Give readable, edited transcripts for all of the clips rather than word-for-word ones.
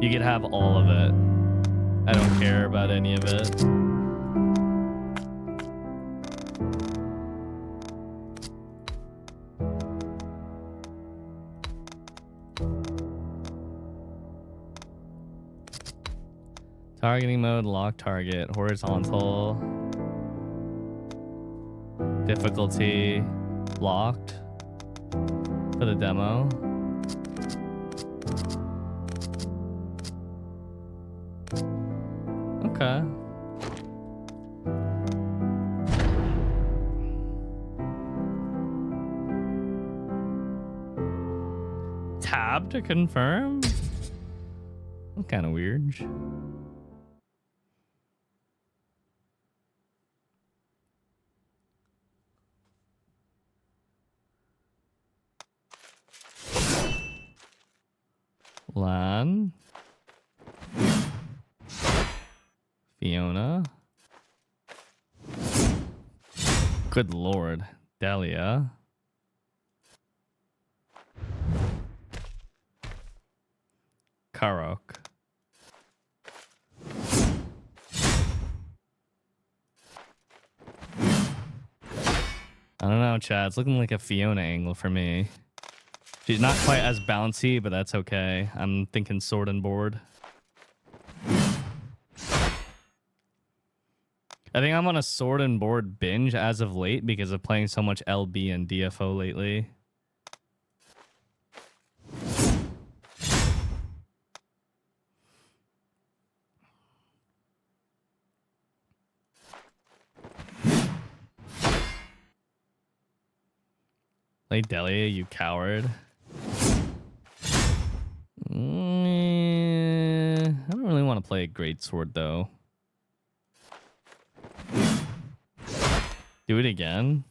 You could have all of it. I don't care about any of it. Targeting mode, lock target, horizontal. Difficulty, locked for the demo. Okay. Tab to confirm? That's kind of weird. Lan. Fiona. Good lord. Delia. Karok. I don't know, Chad. It's looking like a Fiona angle for me. She's not quite as bouncy, but that's okay. I'm thinking sword and board. I think I'm on a sword and board binge as of late because of playing so much LB and DFO lately. Play Delia, you coward. I don't really want to play a great sword though. Do it again.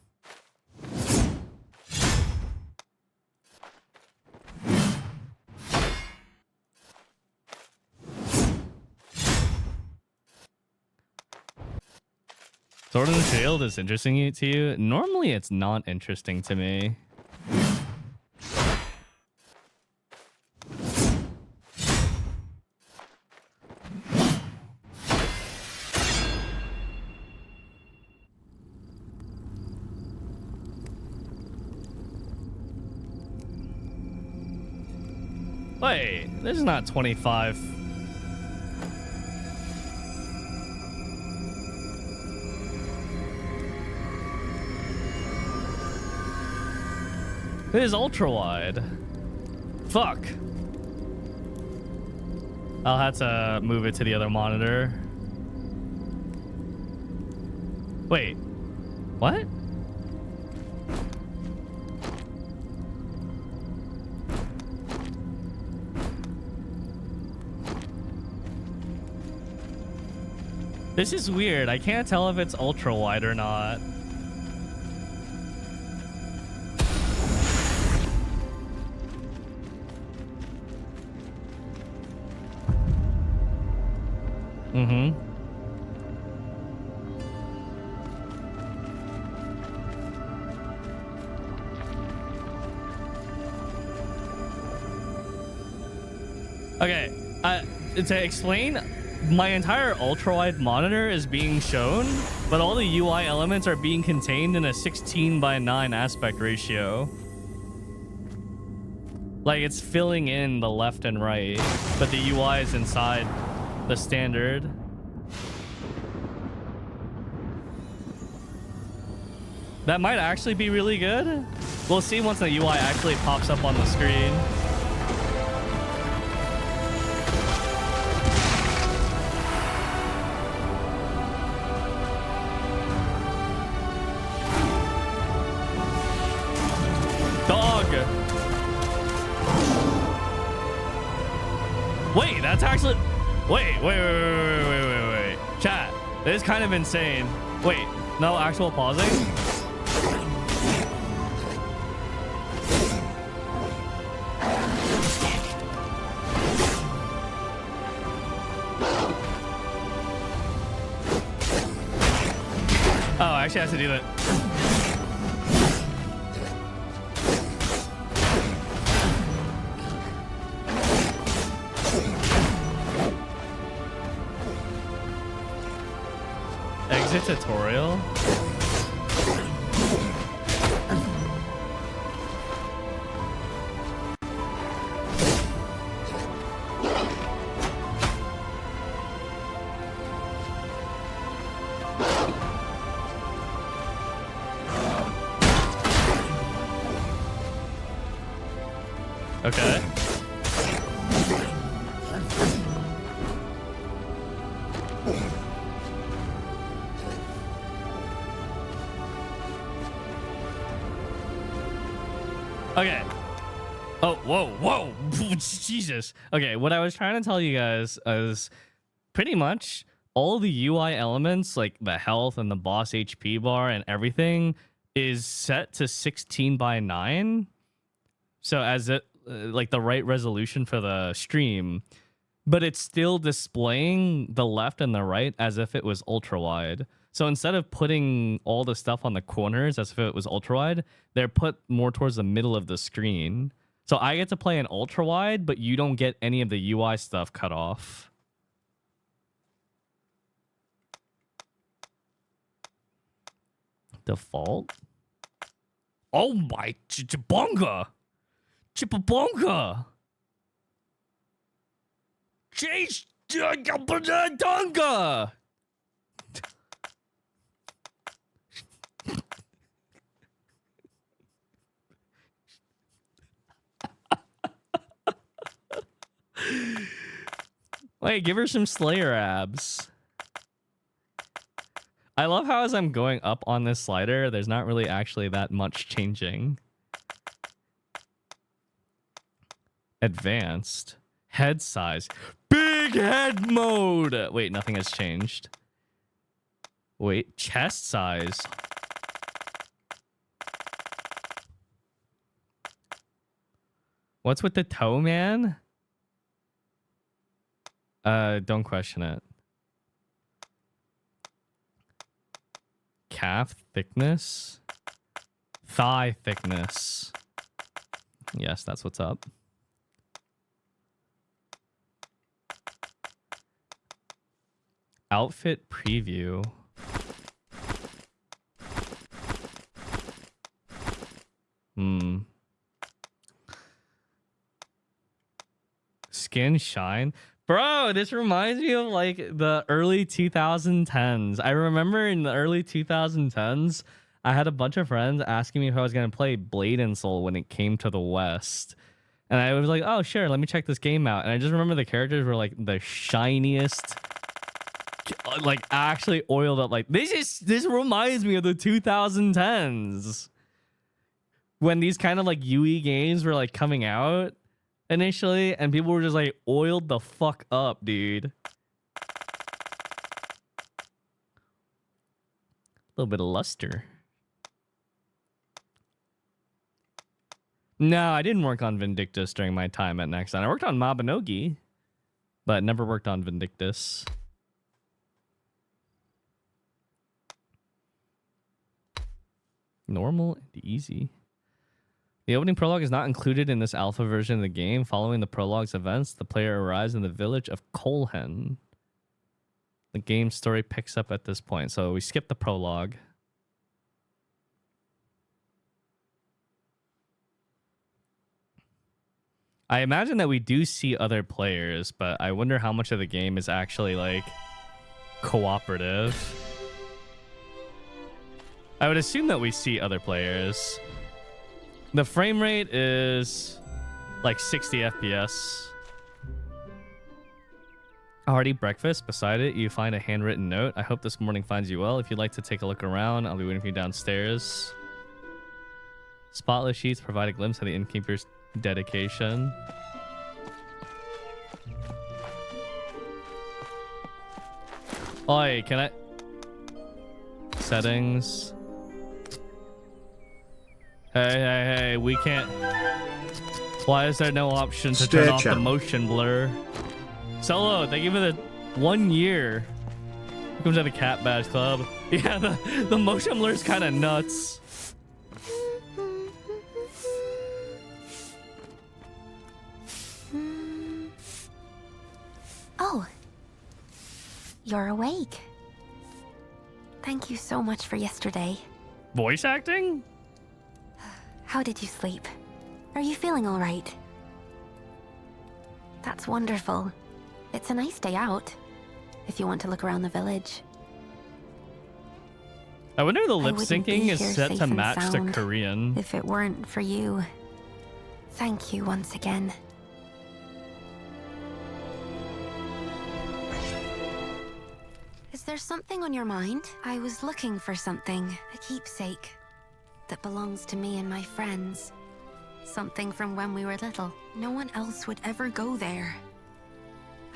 Sword and Shield is interesting to you? Normally it's not interesting to me. Wait, this is not 25. It is ultra wide. Fuck. I'll have to move it to the other monitor. Wait, what? This is weird. I can't tell if it's ultra wide or not. Mm-hmm. Okay, to explain, my entire ultra-wide monitor is being shown, but all the UI elements are being contained in a 16:9 aspect ratio. Like, it's filling in the left and right, but the UI is inside the standard. That might actually be really good. We'll see once the UI actually pops up on the screen. Wait, that's actually... Wait. Chat, this is kind of insane. Wait, no actual pausing? Oh, I actually have to do that. Is it tutorial? Okay. Okay. Oh, whoa. Jesus. Okay, what I was trying to tell you guys is pretty much all the UI elements, like the health and the boss HP bar and everything, is set to 16 by 9. So as it like the right resolution for the stream, but it's still displaying the left and the right as if it was ultra wide. So instead of putting all the stuff on the corners as if it was ultra wide, they're put more towards the middle of the screen. So I get to play in ultra wide, but you don't get any of the UI stuff cut off. Default? Oh my chibonga! Chipabonga! Chase Donga! Wait, give her some Slayer abs. I love how as I'm going up on this slider, there's not really actually that much changing. Advanced. Head size. Big head mode! Wait, nothing has changed. Wait, chest size. What's with the toe, man? Don't question it. Calf thickness. Thigh thickness. Yes, that's what's up. Outfit preview. Skin shine. Bro, this reminds me of like the early 2010s. I remember in the early 2010s, I had a bunch of friends asking me if I was going to play Blade and Soul when it came to the West. And I was like, oh, sure, let me check this game out. And I just remember the characters were like the shiniest, like actually oiled up. Like this reminds me of the 2010s when these kind of like UE games were like coming out initially, and people were just like oiled the fuck up, dude. A little bit of luster. No, I didn't work on Vindictus during my time at Nexon. I worked on Mabinogi, but never worked on Vindictus. Normal and easy. The opening prologue is not included in this alpha version of the game. Following the prologue's events, the player arrives in the village of Colhen. The game's story picks up at this point, so we skip the prologue. I imagine that we do see other players, but I wonder how much of the game is actually like cooperative. I would assume that we see other players. The frame rate is like 60 FPS. Hearty breakfast. Beside it, you find a handwritten note. I hope this morning finds you well. If you'd like to take a look around, I'll be waiting for you downstairs. Spotless sheets provide a glimpse of the innkeeper's dedication. Oi, can I... Settings. Hey, we can't... Why is there no option to turn off the motion blur? Solo, thank you for the 1 year. Welcome to the Cat Badge Club. Yeah, the motion blur is kind of nuts. Oh, you're awake. Thank you so much for yesterday. Voice acting? How did you sleep? Are you feeling all right? That's wonderful. It's a nice day out, if you want to look around the village. I wonder if the I lip wouldn't syncing be is here set safe to and match the sound Korean. if it weren't for you. Thank you once again. Is there something on your mind? I was looking for something, a keepsake, that belongs to me and my friends. Something from when we were little. No one else would ever go there.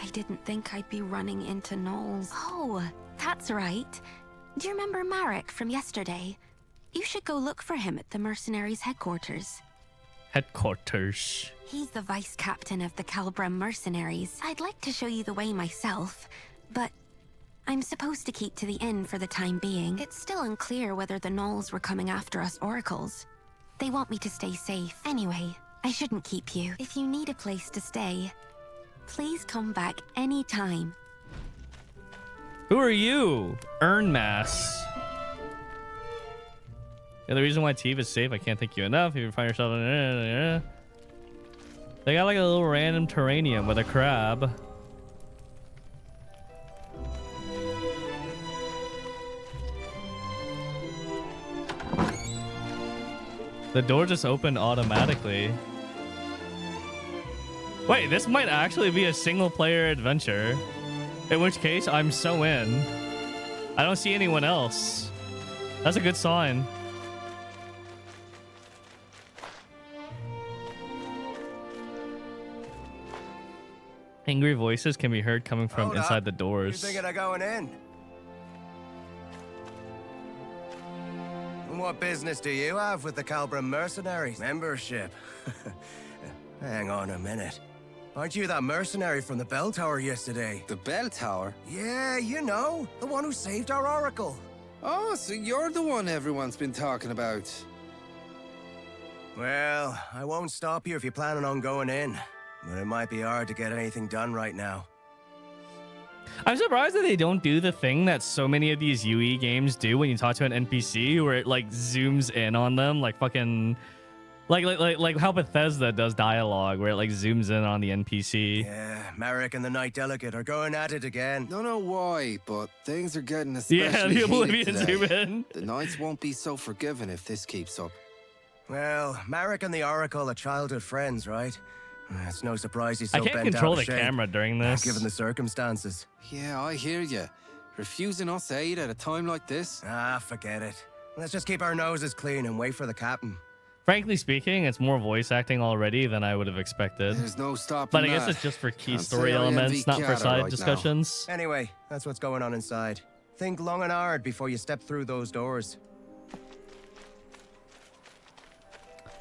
I didn't think I'd be running into gnolls. Oh, that's right. Do you remember Marek from yesterday? You should go look for him at the mercenaries' headquarters. Headquarters. He's the vice captain of the Calbram mercenaries. I'd like to show you the way myself, but I'm supposed to keep to the inn for the time being. It's still unclear whether the gnolls were coming after us oracles. They want me to stay safe. Anyway, I shouldn't keep you. If you need a place to stay, please come back anytime. Who are you? Earn mass. Yeah, the reason why Teve is safe, I can't thank you enough. If you find yourself in... They got like a little random terranium with a crab. The door just opened automatically. Wait, this might actually be a single player adventure. In which case, I'm so in. I don't see anyone else. That's a good sign. Angry voices can be heard coming from inside the doors. You thinking of going in? What business do you have with the Calbram mercenaries? Membership? Hang on a minute. Aren't you that mercenary from the bell tower yesterday? The bell tower? Yeah, you know. The one who saved our oracle. Oh, so you're the one everyone's been talking about. Well, I won't stop you if you're planning on going in. But it might be hard to get anything done right now. I'm surprised that they don't do the thing that so many of these UE games do when you talk to an NPC, where it like zooms in on them, like fucking, like how Bethesda does dialogue, where it like zooms in on the NPC. Yeah, Marek and the Knight Delegate are going at it again. Don't know why, but things are getting especially Yeah, the heated Oblivion today. zoom in. The Knights won't be so forgiving if this keeps up. Well, Marek and the Oracle are childhood friends, right? It's no surprise he's so I can't bent control out the of shape, camera during this. given the circumstances. Yeah, I hear you. Refusing us aid at a time like this? Ah, forget it. Let's just keep our noses clean and wait for the captain. Frankly speaking, it's more voice acting already than I would have expected. There's no stopping But I guess that. it's just for key Can't story say I elements, envy not for Chiara side right discussions. Anyway, that's what's going on inside. Think long and hard before you step through those doors.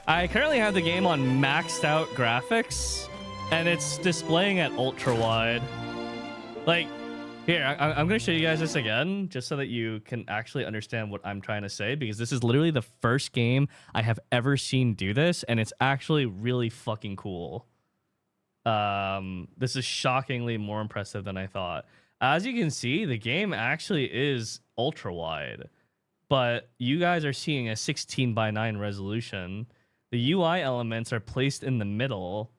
I currently have the game on maxed out graphics, and it's displaying at ultra wide. Like, here, I'm going to show you guys this again, just so that you can actually understand what I'm trying to say, because this is literally the first game I have ever seen do this, and it's actually really fucking cool. This is shockingly more impressive than I thought. As you can see, the game actually is ultra wide, but you guys are seeing a 16:9 resolution. The UI elements are placed in the middle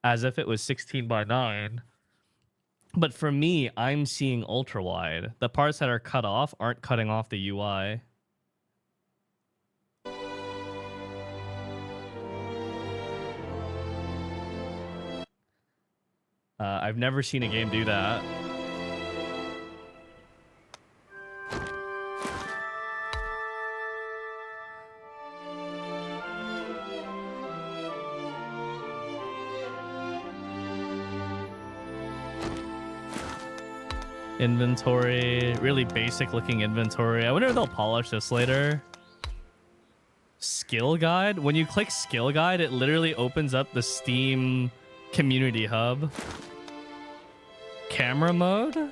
as if it was 16:9. But for me, I'm seeing ultra wide. The parts that are cut off aren't cutting off the UI. I've never seen a game do that. Inventory, really basic looking inventory. I wonder if they'll polish this later. Skill guide. When you click skill guide, it literally opens up the Steam community hub. Camera mode.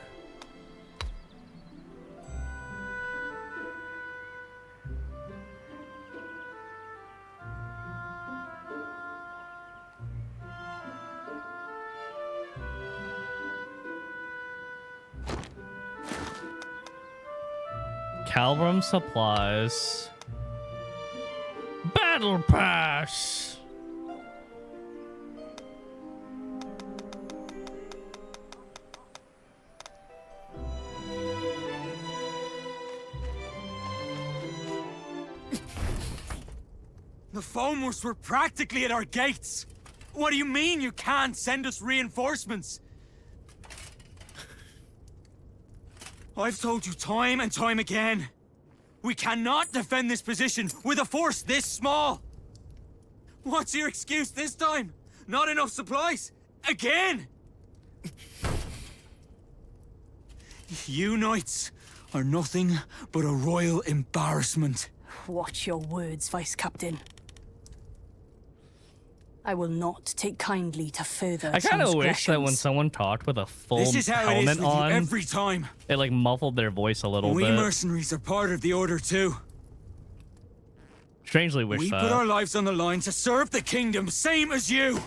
Calbrum supplies. Battle Pass. The foamers were practically at our gates. What do you mean you can't send us reinforcements? I've told you time and time again. We cannot defend this position with a force this small. What's your excuse this time? Not enough supplies? Again? You knights are nothing but a royal embarrassment. Watch your words, Vice Captain. I will not take kindly to further I kind of wish that when transgressions. someone talked with a full This is how it is helmet with you on, every time. it like muffled their voice a little We bit. mercenaries are part of the Order too. Strangely wish We that. put our lives on the line to serve the kingdom, same as you.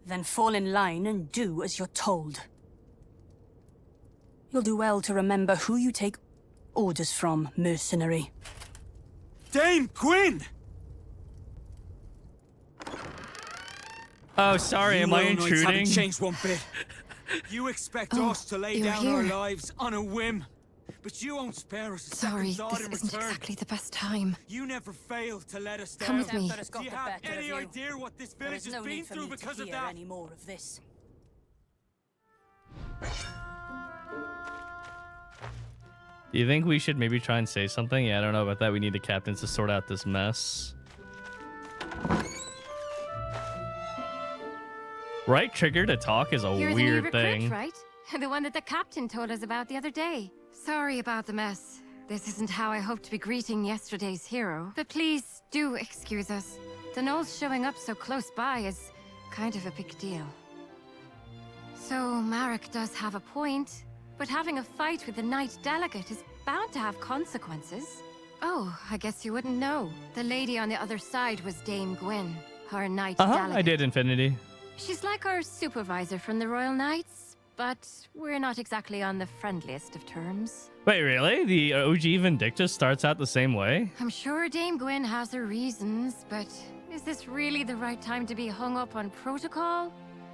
Then fall in line and do as you're told. You'll do well to remember who you take orders from, mercenary. Dame Gwyn! Oh, sorry, am I You Knights haven't intruding? changed one bit. You expect us to lay you're down our here. lives on a whim, but you won't spare us a Sorry, second thought this in isn't return. exactly the best time. You never fail to let us Come down. with me. Temper's Do got you the have better any of you. idea what this There village is has no been need for through me because to of hear that? any more of this. Do you think we should maybe try and say something? Yeah, I don't know about that. We need the captains to sort out this mess. Right trigger to talk is a You're the new weird recruit, thing. right? The one that the captain told us about the other day. Sorry about the mess. This isn't how I hoped to be greeting yesterday's hero. But please do excuse us. The Knolls showing up so close by is kind of a big deal. So Marek does have a point, but having a fight with the Knight Delegate is bound to have consequences. Oh, I guess you wouldn't know. The lady on the other side was Dame Gwyn, our Knight Delegate. I did Infinity. She's like our supervisor from the Royal Knights, but we're not exactly on the friendliest of terms. Wait, really? The OG Vindictus starts out the same way? I'm sure Dame Gwyn has her reasons, but is this really the right time to be hung up on protocol?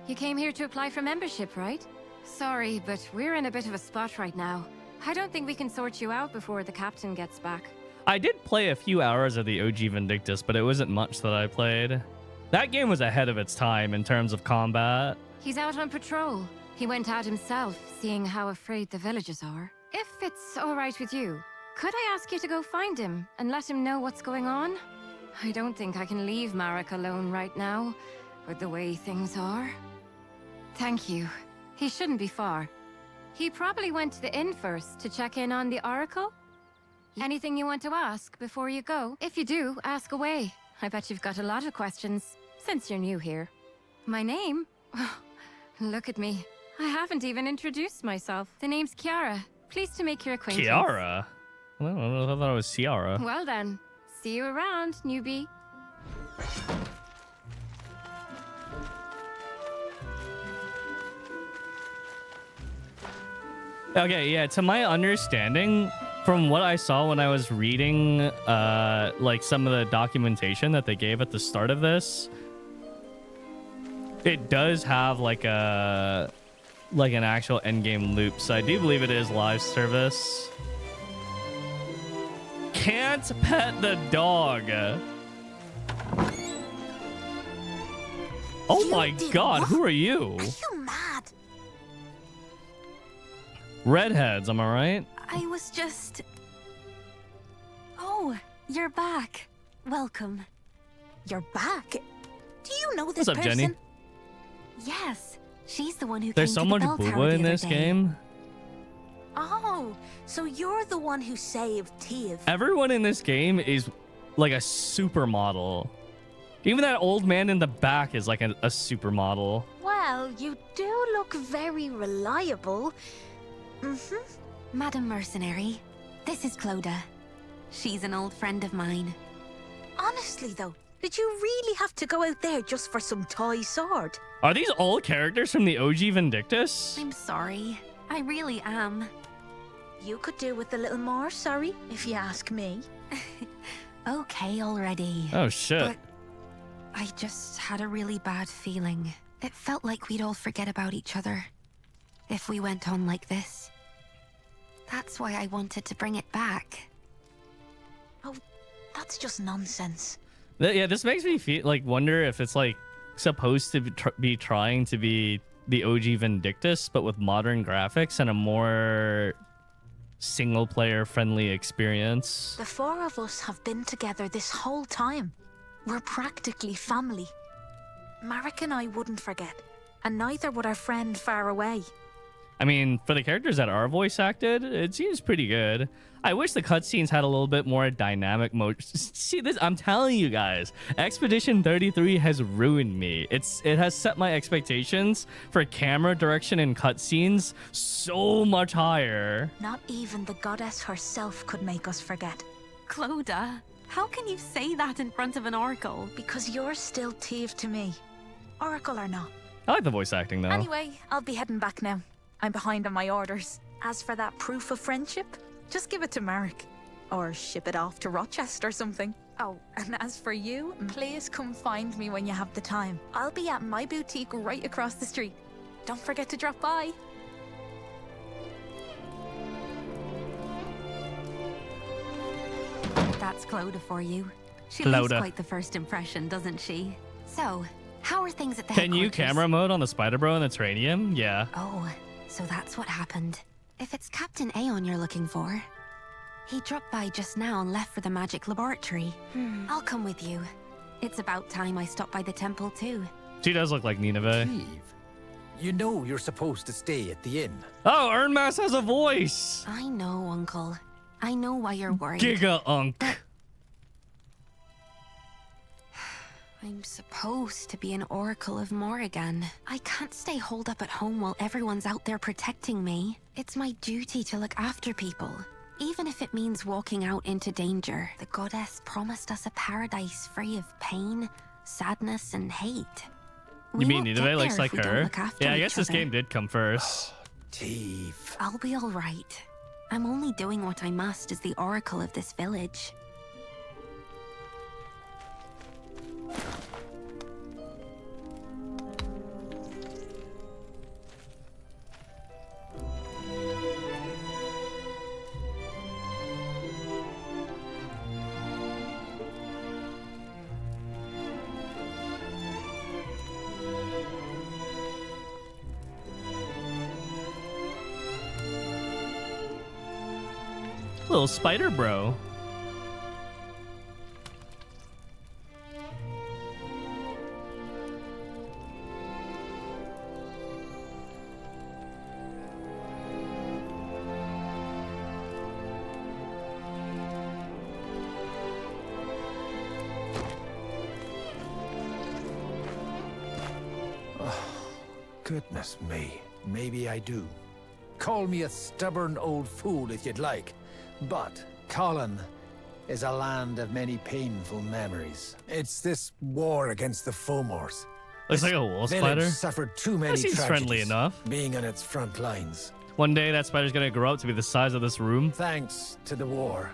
You came here to apply for membership, right? Sorry, but we're in a bit of a spot right now. I don't think we can sort you out before the captain gets back. I did play a few hours of the OG Vindictus, but it wasn't much that I played. That game was ahead of its time in terms of combat. He's out on patrol. He went out himself, seeing how afraid the villagers are. If it's all right with you, could I ask you to go find him and let him know what's going on? I don't think I can leave Marek alone right now, with the way things are. Thank you. He shouldn't be far. He probably went to the inn first to check in on the Oracle. Anything you want to ask before you go? If you do, ask away. I bet you've got a lot of questions, since you're new here. My name? Look at me. I haven't even introduced myself. The name's Kiara. Pleased to make your acquaintance. Kiara? I don't know, I thought it was Ciara. Well then, see you around, newbie. Okay, yeah, to my understanding, from what I saw when I was reading like some of the documentation that they gave at the start of this, it does have like an actual endgame loop. So I do believe it is live service. Can't pet the dog. Oh my god, who are you? Are you mad? Redheads, am I right? I was just... Oh, you're back. Welcome. You're back? Do you know this What's up, person? Jenny? Yes, she's the one who There's so came to much the bell tower booba the in other this day. game. Oh, so you're the one who saved Tiv. Everyone in this game is like a supermodel. Even that old man in the back is like a supermodel. Well, you do look very reliable. Madam Mercenary, this is Cloda. She's an old friend of mine. Honestly, though, did you really have to go out there just for some toy sword? Are these all characters from the OG Vindictus? I'm sorry. I really am. You could do with a little more, sorry, if you ask me. Okay already. Oh shit. But I just had a really bad feeling. It felt like we'd all forget about each other if we went on like this. That's why I wanted to bring it back. Oh, that's just nonsense. Yeah, this makes me feel like wonder if it's like supposed to be trying to be the OG Vindictus, but with modern graphics and a more single player friendly experience. The four of us have been together this whole time. We're practically family. Marek and I wouldn't forget, and neither would our friend far away. I mean, for the characters that are voice acted, it seems pretty good. I wish the cutscenes had a little bit more dynamic mode. See this? I'm telling you guys, Expedition 33 has ruined me. It has set my expectations for camera direction and cutscenes so much higher. Not even the goddess herself could make us forget. Cloda, how can you say that in front of an oracle? Because you're still Teve to me. Oracle or not. I like the voice acting though. Anyway, I'll be heading back now. I'm behind on my orders. As for that proof of friendship, just give it to Marek. Or ship it off to Rochester or something. Oh, and as for you, please come find me when you have the time. I'll be at my boutique right across the street. Don't forget to drop by. That's Cloda for you. She Cloda. leaves quite the first impression, doesn't she? So, how are things at the Can you headquarters? camera mode on the Spider Bro and the Terranium? Yeah. Oh, so that's what happened. If it's Captain Aeon you're looking for, he dropped by just now and left for the magic laboratory. I'll come with you. It's about time I stopped by the temple too. She does look like Nineveh. Eve, you know you're supposed to stay at the inn. Oh, Ernmass has a voice. I know, Uncle. I know why you're worried. Giga Unk. I'm supposed to be an Oracle of Morrigan. I can't stay holed up at home while everyone's out there protecting me. It's my duty to look after people, even if it means walking out into danger. The goddess promised us a paradise free of pain, sadness, and hate. You We mean won't Nineveh get looks there like if we don't her? look after Yeah, I each guess this other. game did come first. Teve. I'll be all right. I'm only doing what I must as the Oracle of this village. Little Spider Bro. Goodness me, maybe I do. Call me a stubborn old fool if you'd like, but Colin is a land of many painful memories. It's this war against the Fomors. Looks like a wool Village spider. suffered too many seems tragedies, friendly enough. being on its front lines. One day that spider's gonna grow up to be the size of this room. Thanks to the war,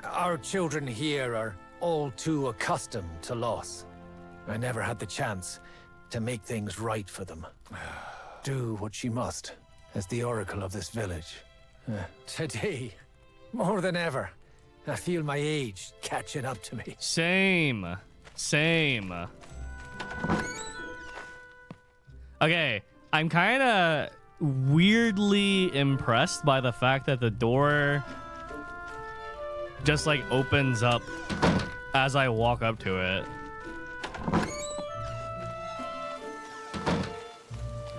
our children here are all too accustomed to loss. I never had the chance to make things right for them. Do what she must as the oracle of this village. Today, more than ever, I feel my age catching up to me. Same. Okay, I'm kind of weirdly impressed by the fact that the door just like opens up as I walk up to it.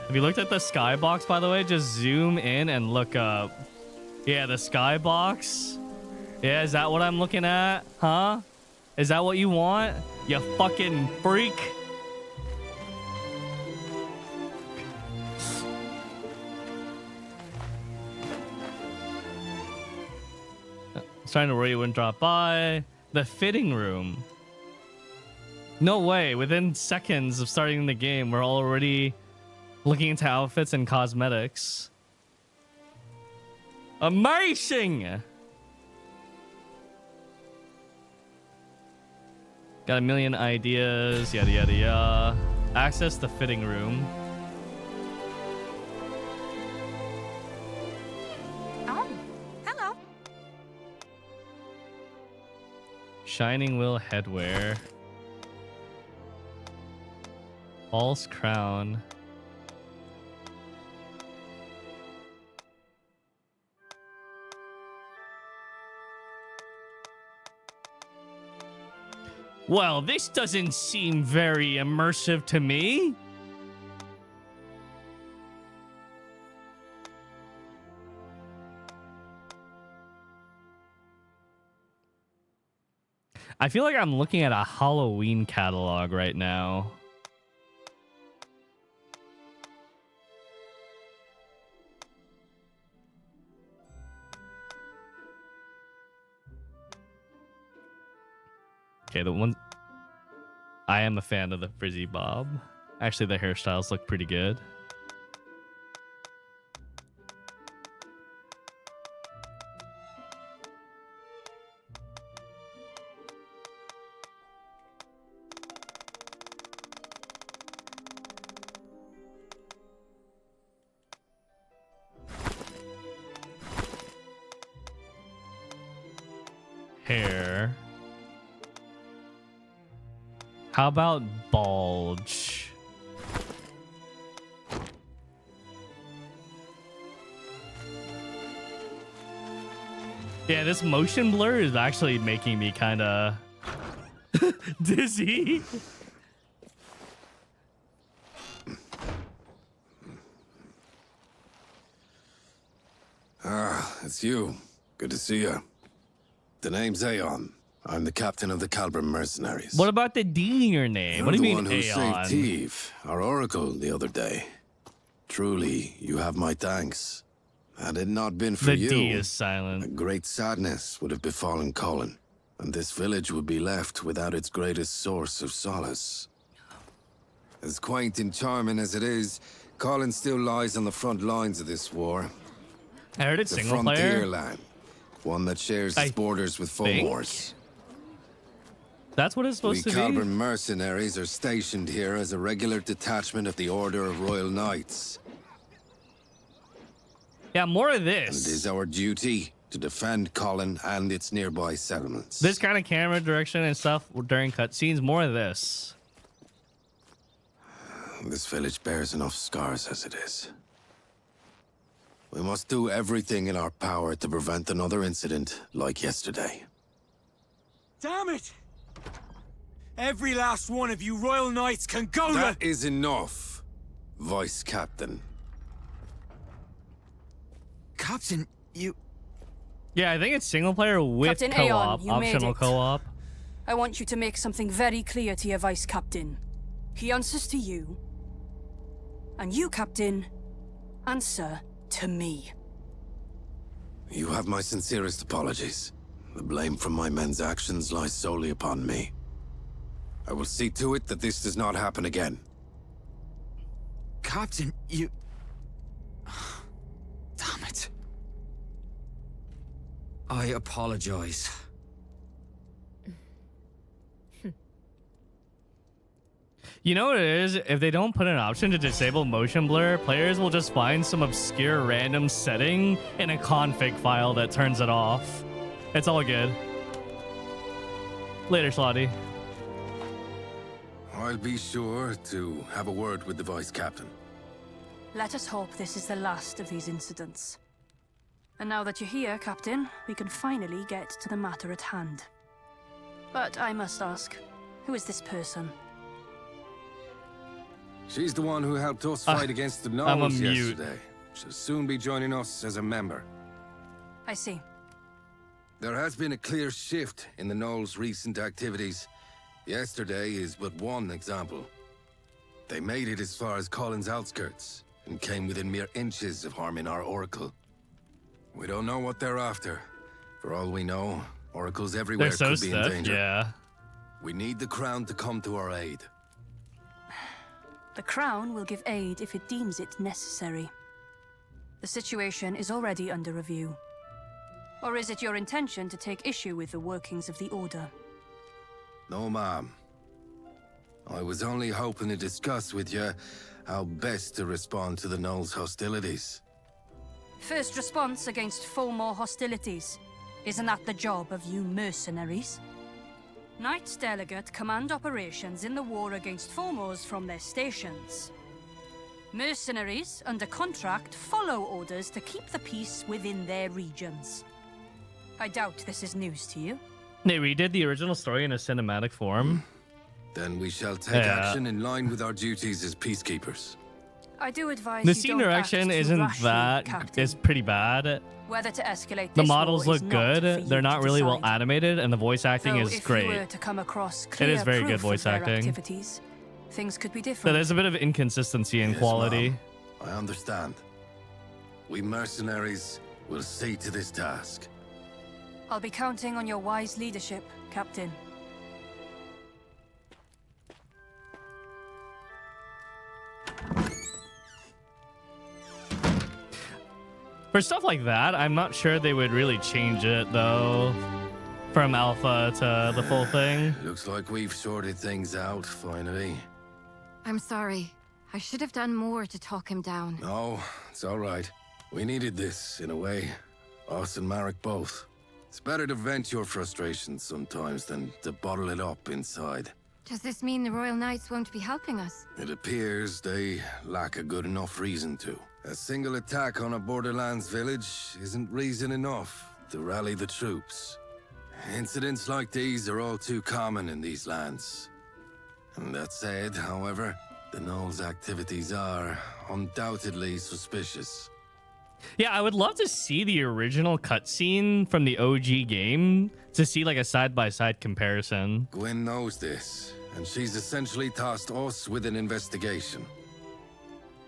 Have you looked at the skybox, by the way? Just zoom in and look up. Yeah, the skybox. Yeah, is that what I'm looking at? Huh? Is that what you want? You fucking freak. I was trying to worry you wouldn't drop by. The fitting room. No way. Within seconds of starting the game, we're already looking into outfits and cosmetics. Amazing! Got a million ideas, yada yada yada. Access the fitting room. Oh, hello. Shining Will headwear. False crown. Well, this doesn't seem very immersive to me. I feel like I'm looking at a Halloween catalog right now. Okay, the one... I am a fan of the frizzy bob. Actually, the hairstyles look pretty good. Hair. How about bulge? Yeah, this motion blur is actually making me kind of dizzy. Ah, it's you. Good to see you. The name's Aeon. I'm the captain of the Calbram mercenaries. What about the D in your name? You're What do you the mean, one who Aeon? saved Teve, our oracle, the other day. Truly, you have my thanks. Had it not been for The you, D is a silent. great sadness would have befallen Colin, and this village would be left without its greatest source of solace. As quaint and charming as it is, Colin still lies on the front lines of this war. I heard it's The single frontier player. land, one that shares its borders with think Fomors. That's what it's We supposed to Calbram be. mercenaries are stationed here as a regular detachment of the Order of Royal Knights. Yeah, more of And it this. is our duty to defend Colin and its nearby settlements. This kind of camera direction and stuff during cutscenes. More of this. This village bears enough scars as it is. We must do everything in our power to prevent another incident like yesterday. Damn it! Every last one of you Royal Knights can go That is enough, Vice Captain. Captain, you... Yeah, I think it's single player with Captain co-op, Aeon, you made optional it. co-op. I want you to make something very clear to your Vice Captain. He answers to you. And you, Captain, answer to me. You have my sincerest apologies. The blame for my men's actions lies solely upon me. I will see to it that this does not happen again. Captain, you... Damn it. I apologize. You know what it is? If they don't put an option to disable motion blur, players will just find some obscure random setting in a config file that turns it off. It's all good. Later, Slotty. I'll be sure to have a word with the Vice Captain. Let us hope this is the last of these incidents. And now that you're here, Captain, we can finally get to the matter at hand. But I must ask, who is this person? She's the one who helped us fight against the I'm a Gnolls mute. yesterday. She'll soon be joining us as a member. I see. There has been a clear shift in the Gnolls' recent activities. Yesterday is but one example. They made it as far as Colin's outskirts, and came within mere inches of harming our Oracle. We don't know what they're after. For all we know, Oracles everywhere They're so could be in stiff, danger. yeah. We need the Crown to come to our aid. The Crown will give aid if it deems it necessary. The situation is already under review. Or is it your intention to take issue with the workings of the Order? No, ma'am. I was only hoping to discuss with you how best to respond to the Gnolls' hostilities. First response against Fulmore hostilities. Isn't that the job of you mercenaries? Knights Delegate command operations in the war against Fulmores from their stations. Mercenaries, under contract, follow orders to keep the peace within their regions. I doubt this is news to you. They redid the original story in a cinematic form. Then we shall take action in line with our duties as peacekeepers. I do advise The you scene don't direction act too isn't rashly, that Captain. it's pretty bad. Whether to escalate The this models war is look not for good. you They're not to really well decide. animated, and the voice acting Though is if you were great. to come across It clear is very good proof of voice their acting. activities, things could be So different. there's a bit of inconsistency in Yes, quality. Mom. I understand. We mercenaries will see to this task. I'll be counting on your wise leadership, Captain. For stuff like that, I'm not sure they would really change it, though. From alpha to the full thing. Looks like we've sorted things out, finally. I'm sorry. I should have done more to talk him down. No, it's all right. We needed this, in a way. Us and Marek both. It's better to vent your frustrations sometimes than to bottle it up inside. Does this mean the Royal Knights won't be helping us? It appears they lack a good enough reason to. A single attack on a Borderlands village isn't reason enough to rally the troops. Incidents like these are all too common in these lands. And that said, however, the Gnolls' activities are undoubtedly suspicious. Yeah, I would love to see the original cutscene from the OG game to see like a side-by-side comparison. Gwen knows this, and she's essentially tasked us with an investigation.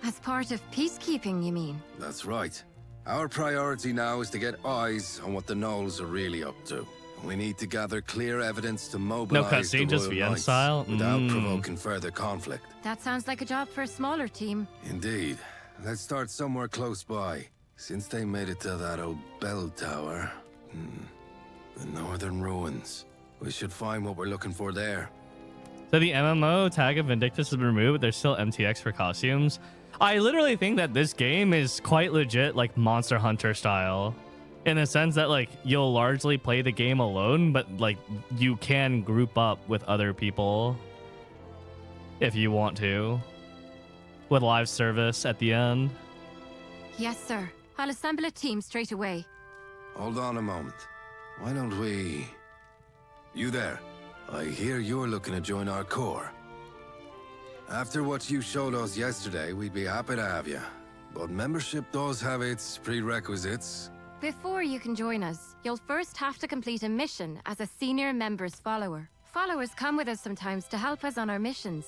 As part of peacekeeping, you mean? That's right. Our priority now is to get eyes on what the Gnolls are really up to. We need to gather clear evidence to mobilize cutscene, the just Royal VN Knights style? without provoking further conflict. That sounds like a job for a smaller team. Indeed. Let's start somewhere close by. Since they made it to that old bell tower, the northern ruins, we should find what we're looking for there. So the MMO tag of Vindictus has been removed, but there's still MTX for costumes. I literally think that this game is quite legit like Monster Hunter style. In the sense that like you'll largely play the game alone, but like you can group up with other people if you want to. With live service at the end. Yes, sir. I'll assemble a team straight away. Hold on a moment. Why don't we... You there. I hear you're looking to join our corps. After what you showed us yesterday, we'd be happy to have you. But membership does have its prerequisites. Before you can join us, you'll first have to complete a mission as a senior member's follower. Followers come with us sometimes to help us on our missions.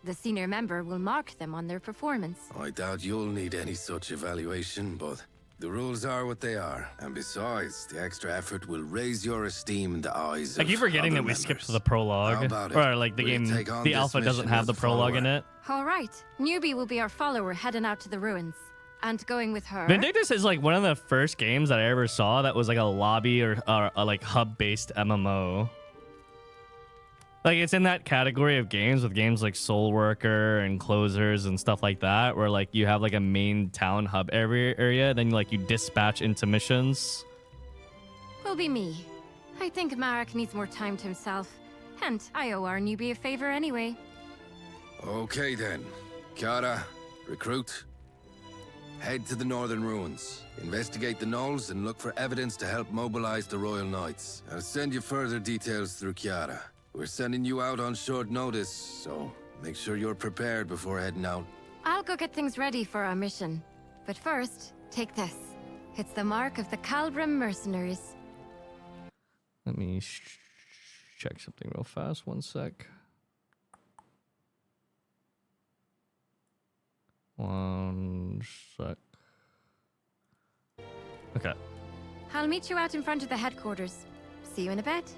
The senior member will mark them on their performance. I doubt you'll need any such evaluation, but the rules are what they are. And besides, the extra effort will raise your esteem in the eyes I of keep forgetting other that we members. skipped the How prologue. about it? Or like the Will you game, take on the this alpha doesn't mission have as the a prologue in follower? it. All right. Newbie will be our follower heading out to the ruins. And going with her... Vindictus is like one of the first games that I ever saw that was like a lobby or a like hub-based MMO. Like it's in that category of games with games like Soul Worker and Closers and stuff like that, where like you have like a main town hub area, then like you dispatch into missions. will be me. I think Marek needs more time to himself. And I owe our newbie a favor anyway. Okay then. Kiara, recruit. Head to the northern ruins. Investigate the Gnolls and look for evidence to help mobilize the Royal Knights. I'll send you further details through Kiara. We're sending you out on short notice, so make sure you're prepared before heading out. I'll go get things ready for our mission. But first, take this. It's the mark of the Calbrim mercenaries. Let me check something real fast. One sec. One sec. Okay. I'll meet you out in front of the headquarters. See you in a bit.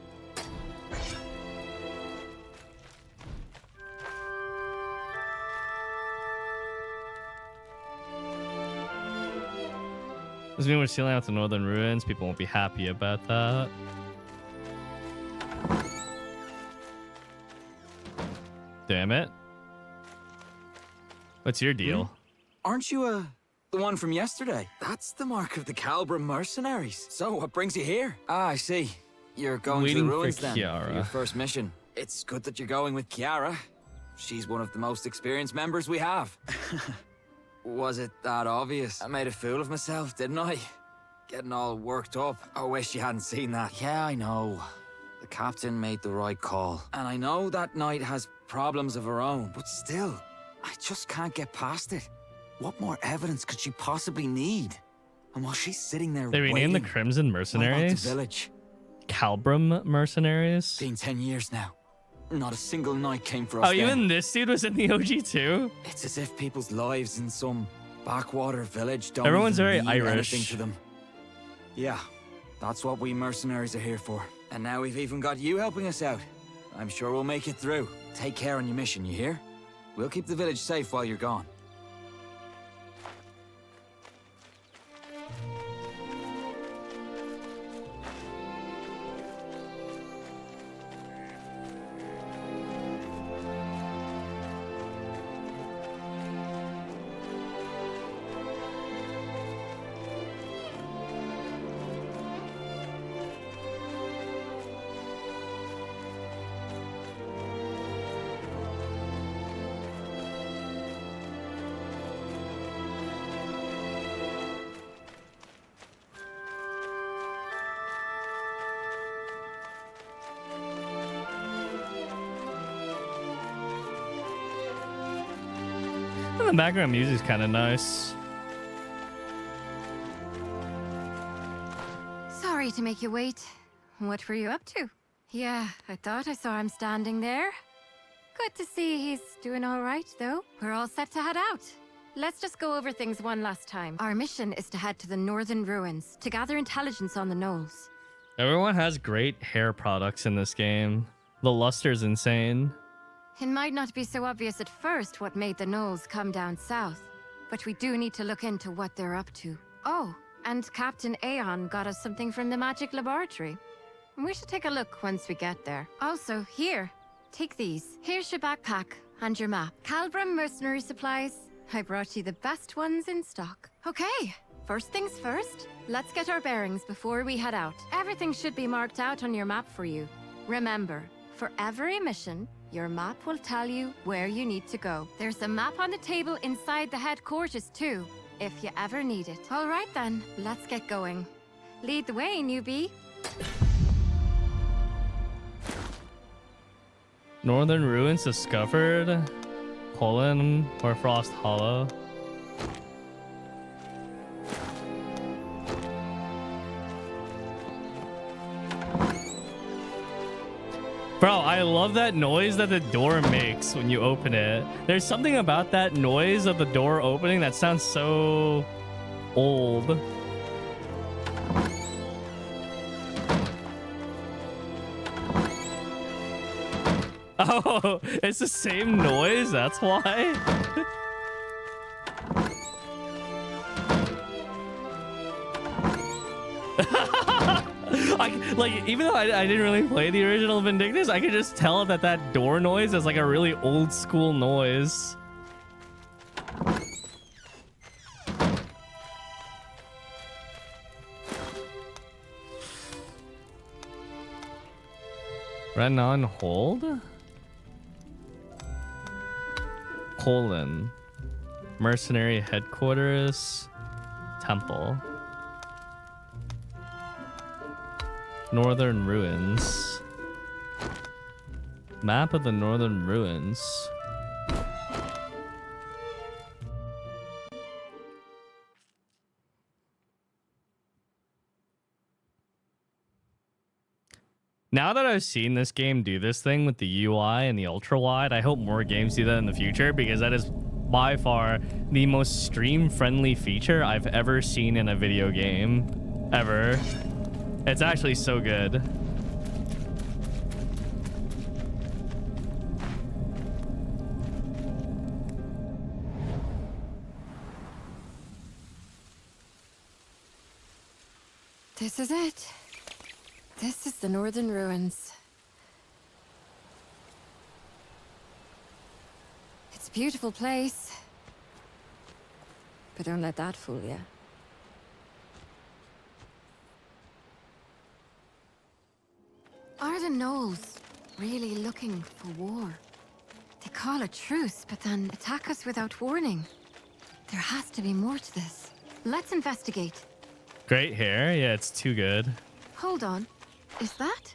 Does mean we're sealing out the northern ruins? People won't be happy about that. Damn it. What's your deal? Aren't you, the one from yesterday? That's the mark of the Calbra mercenaries. So, what brings you here? Ah, I see. You're going to the Waiting ruins for then, Kiara. for your first mission. It's good that you're going with Kiara. She's one of the most experienced members we have. Was it that obvious? I made a fool of myself, didn't I? Getting all worked up. I wish you hadn't seen that. Yeah, I know. The captain made the right call. And I know that night has problems of her own, but still, I just can't get past it. What more evidence could she possibly need? And while she's sitting there They renamed the waiting, Crimson what about Mercenaries? the village? Calbrum Mercenaries? Been 10 years now. Not a single night came for us. Oh, then. even this dude was in the OG too? It's as if people's lives in some backwater village don't Everyone's even very mean Irish. anything to them. Yeah, that's what we mercenaries are here for. And now we've even got you helping us out. I'm sure we'll make it through. Take care on your mission, you hear? We'll keep the village safe while you're gone. The background music's kind of nice. Sorry to make you wait. What were you up to? Yeah, I thought I saw him standing there. Good to see he's doing all right, though. We're all set to head out. Let's just go over things one last time. Our mission is to head to the northern ruins to gather intelligence on the gnolls. Everyone has great hair products in this game. The luster's insane. It might not be so obvious at first what made the gnolls come down south, but we do need to look into what they're up to. Oh, and Captain Aeon got us something from the magic laboratory. We should take a look once we get there. Also, here, take these. Here's your backpack and your map. Calbrum mercenary supplies. I brought you the best ones in stock. Okay, first things first, let's get our bearings before we head out. Everything should be marked out on your map for you. Remember, for every mission, your map will tell you where you need to go. There's a map on the table inside the headquarters too, if you ever need it. All right then, let's get going. Lead the way, newbie. Northern ruins discovered. Poland or Frost Hollow. Bro, I love that noise that the door makes when you open it. There's something about that noise of the door opening that sounds so old. Oh, it's the same noise, that's why. Even though I didn't really play the original Vindictus, I could just tell that that door noise is like a really old school noise. Renan hold? Poland. Mercenary headquarters. Temple. Northern ruins. Map of the northern ruins. Now that I've seen this game do this thing with the UI and the ultra wide, I hope more games do that in the future, because that is by far the most stream friendly feature I've ever seen in a video game ever. It's actually so good. This is it. This is the Northern Ruins. It's a beautiful place. But don't let that fool you. Are the Knolls really looking for war? They call a truce, but then attack us without warning. There has to be more to this. Let's investigate. Great hair. Yeah, it's too good. Hold on. Is that?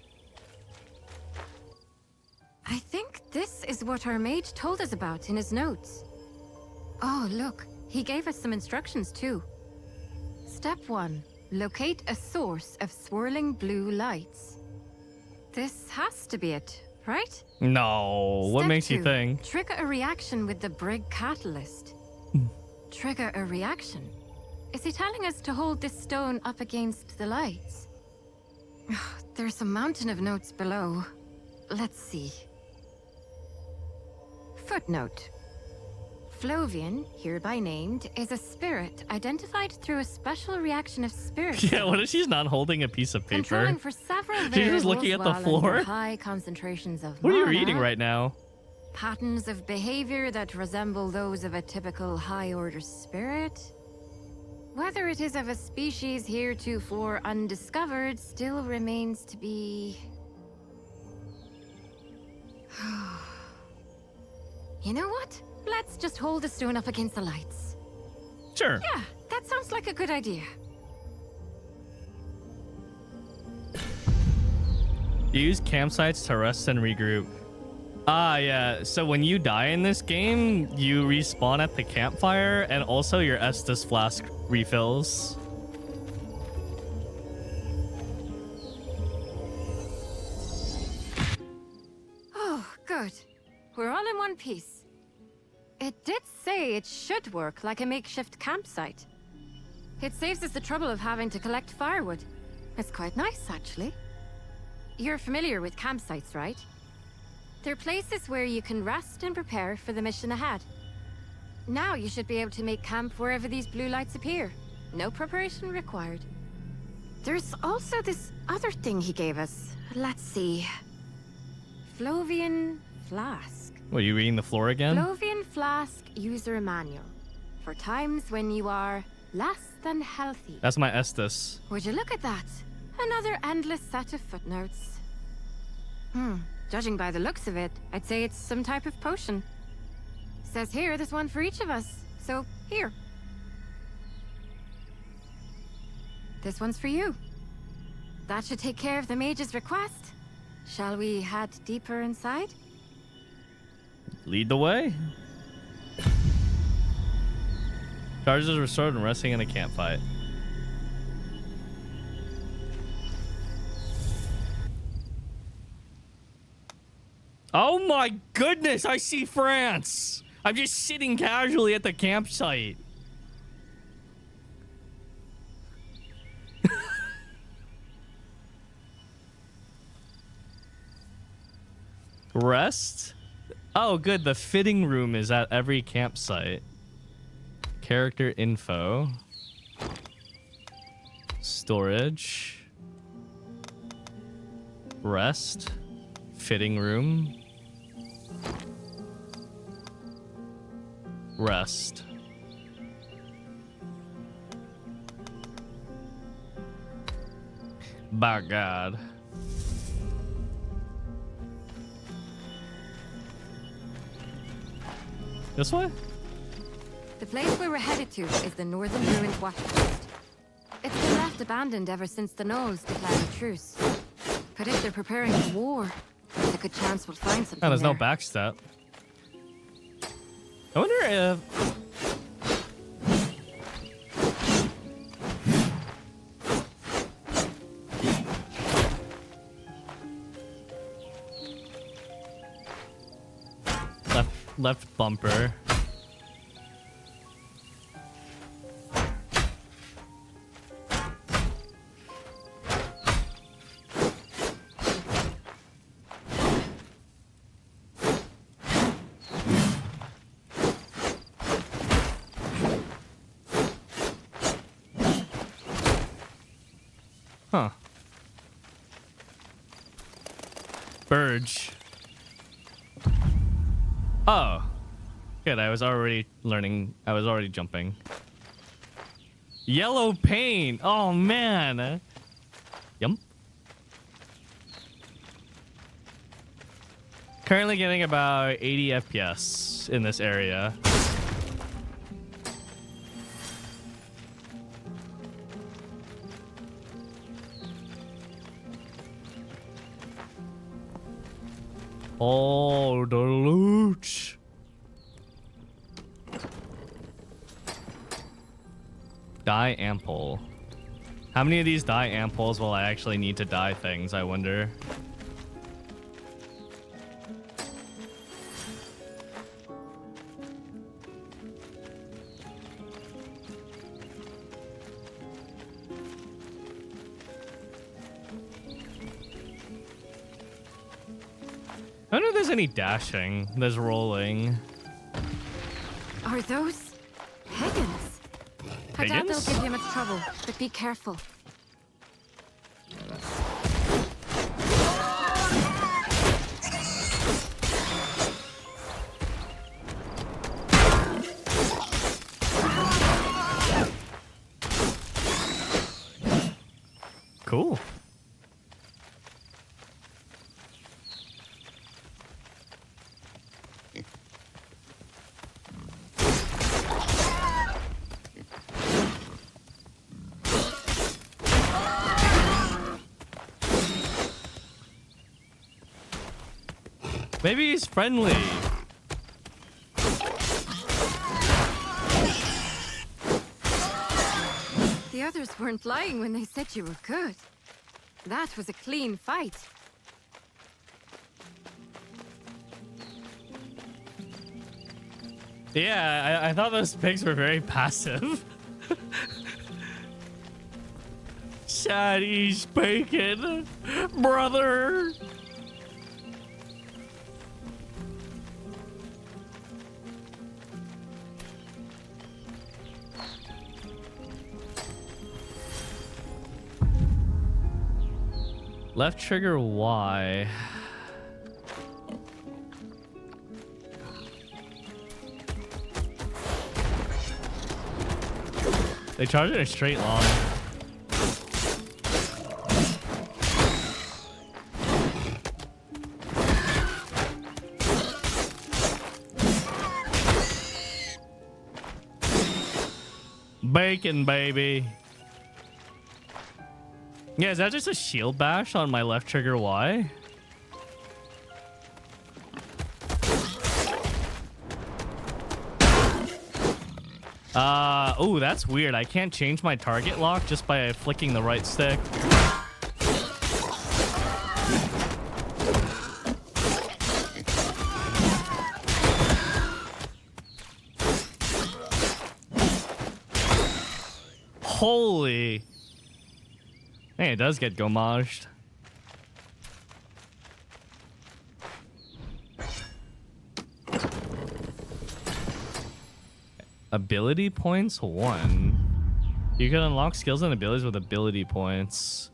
I think this is what our mage told us about in his notes. Oh, look. He gave us some instructions too. Step 1. Locate a source of swirling blue lights. This has to be it, right? No. What Step makes 2, you think? Trigger a reaction with the Brig catalyst. Trigger a reaction? Is he telling us to hold this stone up against the lights? There's a mountain of notes below. Let's see. Footnote. Flovian, hereby named, is a spirit identified through a special reaction of spirit. Yeah, what if she's not holding a piece of paper? Controlling for several She's just looking at the variables while floor? under high concentrations of What are you mana, reading right now? patterns of behavior that resemble those of a typical high-order spirit. Whether it is of a species heretofore undiscovered still remains to be... You know what? Let's just hold the stone up against the lights. Sure. Yeah, that sounds like a good idea. Use campsites to rest and regroup. Ah, yeah. So when you die in this game, you respawn at the campfire, and also your Estus flask refills. Oh, good. We're all in one piece. It did say it should work like a makeshift campsite. It saves us the trouble of having to collect firewood. It's quite nice, actually. You're familiar with campsites, right? They're places where you can rest and prepare for the mission ahead. Now you should be able to make camp wherever these blue lights appear. No preparation required. There's also this other thing he gave us. Let's see. Flovian Flask. What, are you reading the floor again? Flovian Flask User Manual. For times when you are less than healthy. That's my Estus. Would you look at that? Another endless set of footnotes. Judging by the looks of it, I'd say it's some type of potion. Says here there's one for each of us. So, here. This one's for you. That should take care of the mage's request. Shall we head deeper inside? Lead the way. Charges is restored and resting in a campfire. Oh my goodness, I see France. I'm just sitting casually at the campsite. Rest? Oh, good. The fitting room is at every campsite. Character info. Storage. Rest. Fitting room. Rest. By God. This way? The place where we're headed to is the Northern Ruins Watchpost. It's been left abandoned ever since the Knolls declared a truce. But if they're preparing for war, there's a good chance we'll find something Oh, there's no there. backstep. I wonder if... Left bumper. Huh. Burge. Oh. Good, I was already learning. I was already jumping. Yellow paint. Oh, man. Yum. Currently getting about 80 FPS in this area. Oh, the loot. Dye ample. How many of these dye amples will I actually need to dye things, I wonder? I don't know if there's any dashing. There's rolling. Are those Higgins? I doubt they'll give you much trouble, but be careful. Cool. Maybe he's friendly. The others weren't lying when they said you were good. That was a clean fight. Yeah, I thought those pigs were very passive. Shaddy's bacon, brother. Left trigger Y. They charge it in a straight line. Bacon, baby. Yeah, is that just a shield bash on my left trigger Y? Oh, that's weird. I can't change my target lock just by flicking the right stick. Holy. Hey, it does get gomaged. Ability points 1. You can unlock skills and abilities with ability points.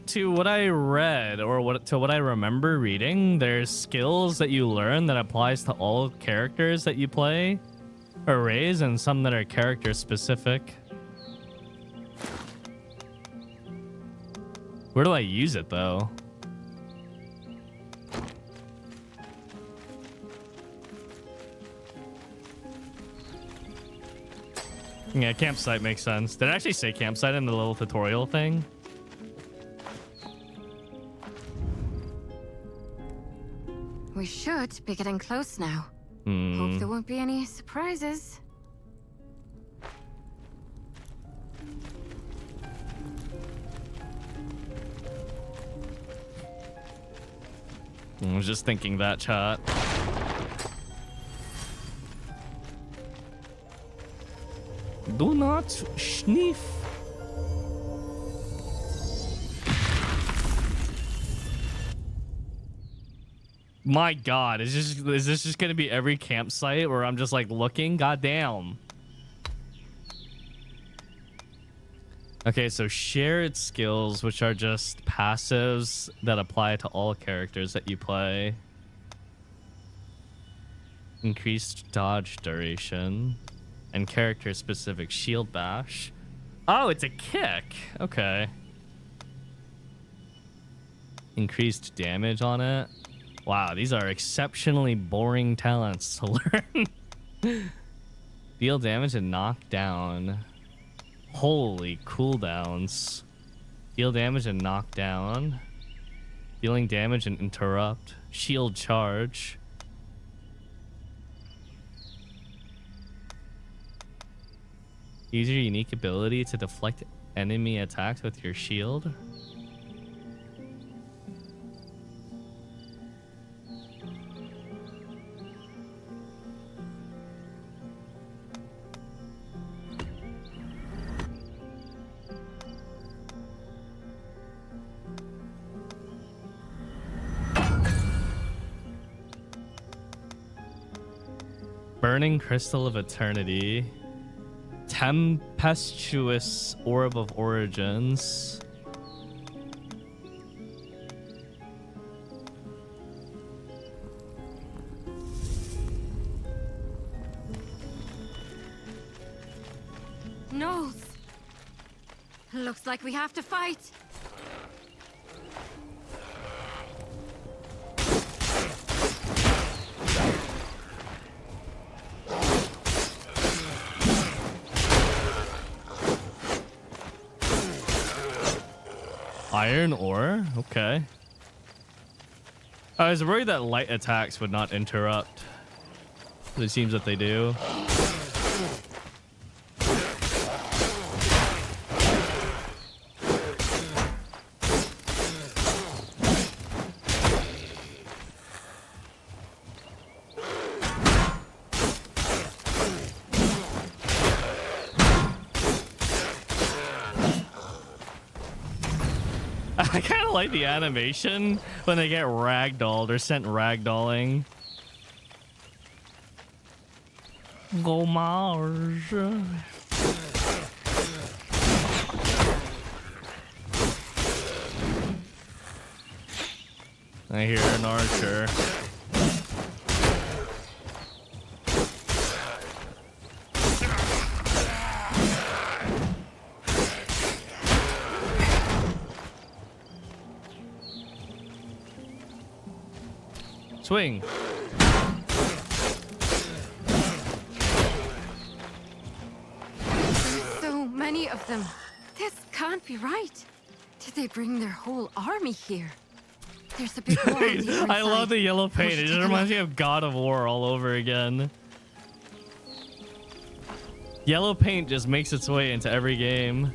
To what I read, or to what I remember reading, there's skills that you learn that applies to all characters that you play or raise, and some that are character specific. Where do I use it though? Yeah, campsite makes sense. Did it actually say campsite in the little tutorial thing? We should be getting close now. Hope there won't be any surprises. I was just thinking that, chat. Do not sniff. My God, is this just gonna be every campsite where I'm just like looking? Goddamn. Okay, so shared skills, which are just passives that apply to all characters that you play. Increased dodge duration and character specific shield bash. Oh, it's a kick. Okay. Increased damage on it. Wow, these are exceptionally boring talents to learn. Deal damage and knock down. Holy cooldowns. Deal damage and knock down. Dealing damage and interrupt. Shield charge. Use your unique ability to deflect enemy attacks with your shield. Burning Crystal of Eternity. Tempestuous Orb of Origins. No. Looks like we have to fight. Iron ore? Okay. I was worried that light attacks would not interrupt. But it seems that they do. I kind of like the animation when they get ragdolled or sent ragdolling. Go Mars. I hear an archer. Swing. So many of them. This can't be right. Did they bring their whole army here? There's a big wall. I love the yellow paint. It just reminds me of God of War all over again. Yellow paint just makes its way into every game.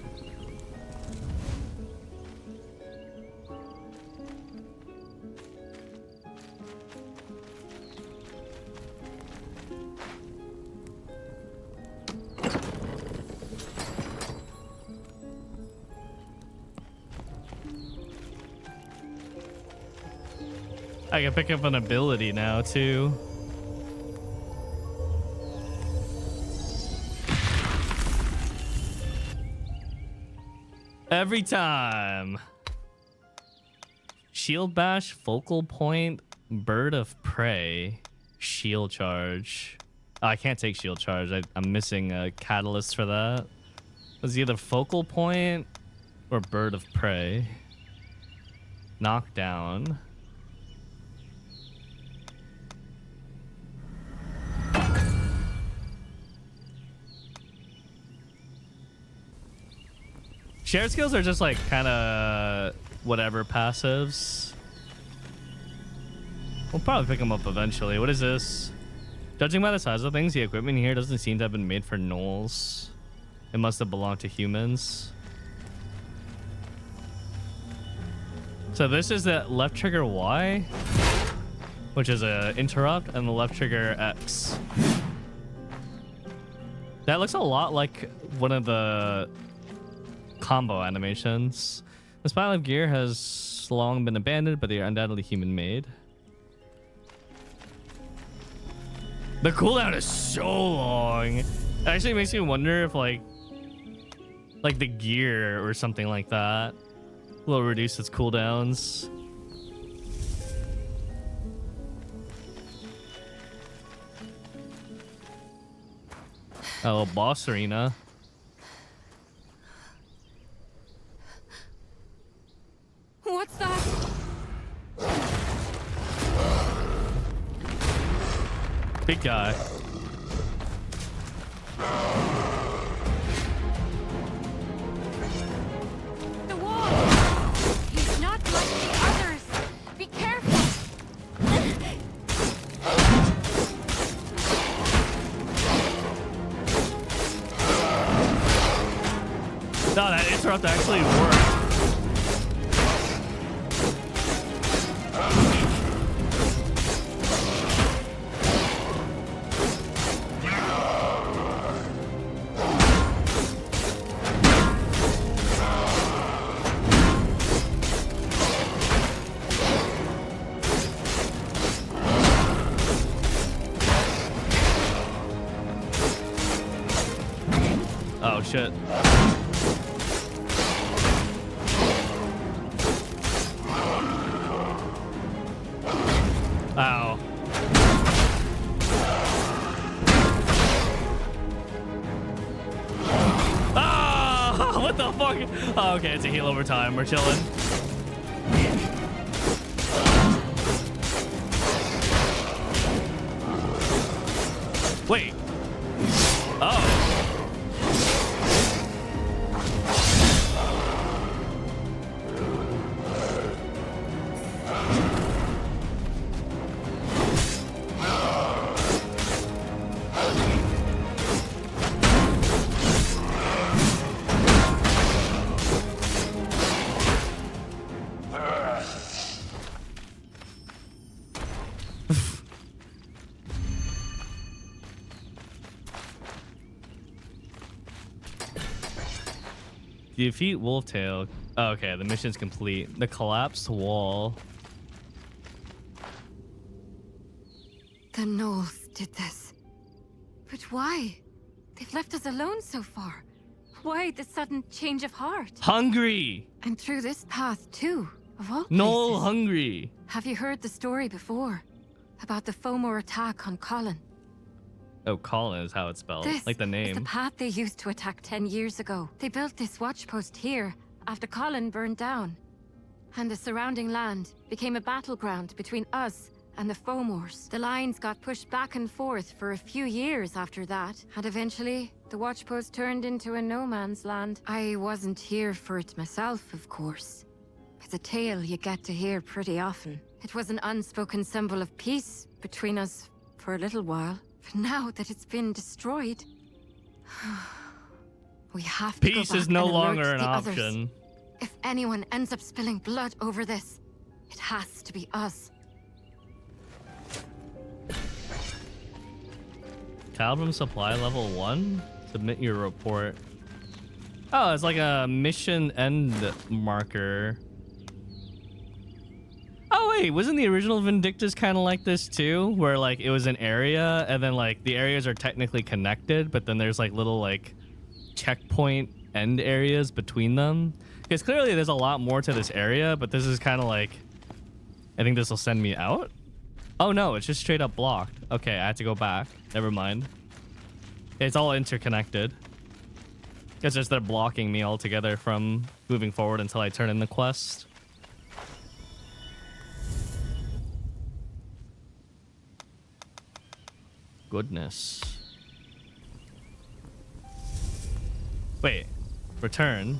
I can pick up an ability now, too. Every time. Shield bash, focal point, bird of prey, shield charge. Oh, I can't take shield charge. I'm missing a catalyst for that. It's either focal point or bird of prey. Knockdown. Shared skills are just like kind of whatever passives. We'll probably pick them up eventually. What is this? Judging by the size of things, the equipment here doesn't seem to have been made for gnolls. It must have belonged to humans. So this is the left trigger Y, which is a interrupt, and the left trigger X. That looks a lot like one of the combo animations. This pile of gear has long been abandoned, but they are undoubtedly human-made. The cooldown is so long. It actually makes me wonder if, like, like the gear or something like that will reduce its cooldowns. Oh, boss arena. What's that? Big guy. The wall! He's not like the others! Be careful! No, that interrupt actually worked. Oh shit. Ow. Ah! What the fuck? Oh, okay, it's a heal over time. We're chilling. Wait. Oh. Defeat Wolftail. Oh, okay, the mission's complete. The collapsed wall. The Gnolls did this. But why? They've left us alone so far. Why the sudden change of heart? Hungry. And through this path too, of all Gnoll places. hungry. Have you heard the story before? About the Fomor attack on Colin? Oh, Colin is how it's spelled. This Like the is the name. path they used to attack 10 years ago. They built this watchpost here after Colin burned down. And the surrounding land became a battleground between us and the Fomors. The lines got pushed back and forth for a few years after that, and eventually the watchpost turned into a no man's land. I wasn't here for it myself, of course. It's a tale you get to hear pretty often. It was an unspoken symbol of peace between us for a little while. But now that it's been destroyed, we have to Peace go back is no and alert longer an the others. option. If anyone ends up spilling blood over this, it has to be us. Calibre supply level 1? Submit your report. Oh, it's like a mission end marker. Oh wait, wasn't the original Vindictus kind of like this too? Where like it was an area and then like the areas are technically connected, but then there's like little like checkpoint end areas between them. Because clearly there's a lot more to this area, but this is kind of like, I think this will send me out. Oh no, it's just straight up blocked. Okay, I have to go back. Never mind. It's all interconnected. It's just they're blocking me altogether from moving forward until I turn in the quest. Goodness. Wait, return.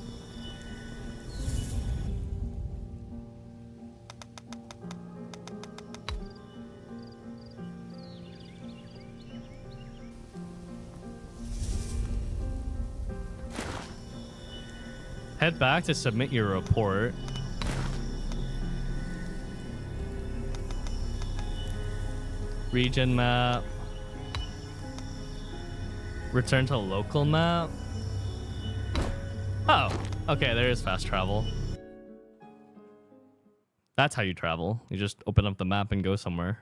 Head back to submit your report. Region map. Return to local map. Oh, okay, there is fast travel. That's how you travel. You just open up the map and go somewhere.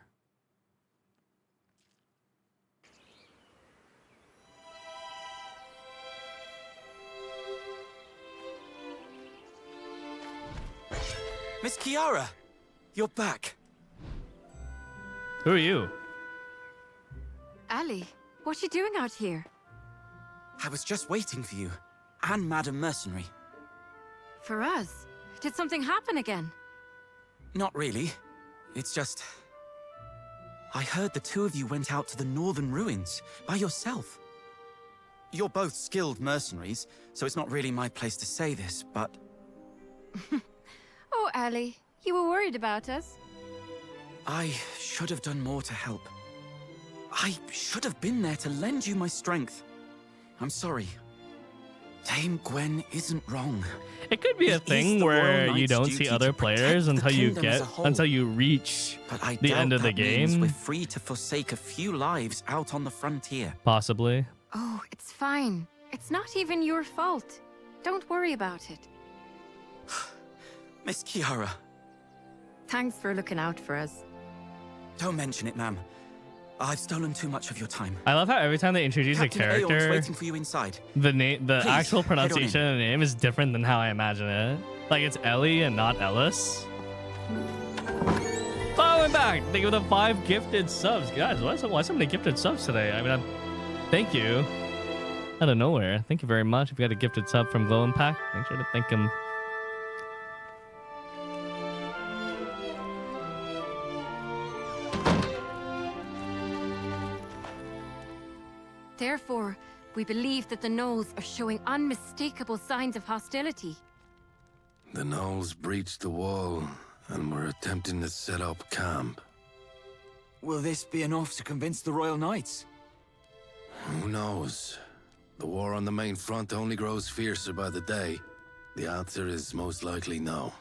Miss Kiara! You're back. Who are you? Ali, what you doing out here? I was just waiting for you. And Madam Mercenary. For us? Did something happen again? Not really. It's just... I heard the two of you went out to the northern ruins by yourself. You're both skilled mercenaries, so it's not really my place to say this, but... Oh, Ali, you were worried about us? I should have done more to help. I should have been there to lend you my strength. I'm sorry. Dame Gwen isn't wrong. It could be a thing where you don't see other players until you reach the end of the game. We're free to forsake a few lives out on the frontier. Possibly. Oh, it's fine. It's not even your fault. Don't worry about it. Miss Kiara. Thanks for looking out for us. Don't mention it, ma'am. I've stolen too much of your time. I love how every time they introduce Captain a character, Aeon's waiting for you inside. the Please, actual head on pronunciation of the name is different than how I imagine it. Like it's Ellie and not Ellis. Oh, I'm back. Thank you for the 5 gifted subs, guys. Why so many gifted subs today? I mean, thank you. Out of nowhere. Thank you very much. If you got a gifted sub from Glow Impact, make sure to thank him. Therefore, we believe that the Gnolls are showing unmistakable signs of hostility. The Gnolls breached the wall and were attempting to set up camp. Will this be enough to convince the Royal Knights? Who knows? The war on the main front only grows fiercer by the day. The answer is most likely no.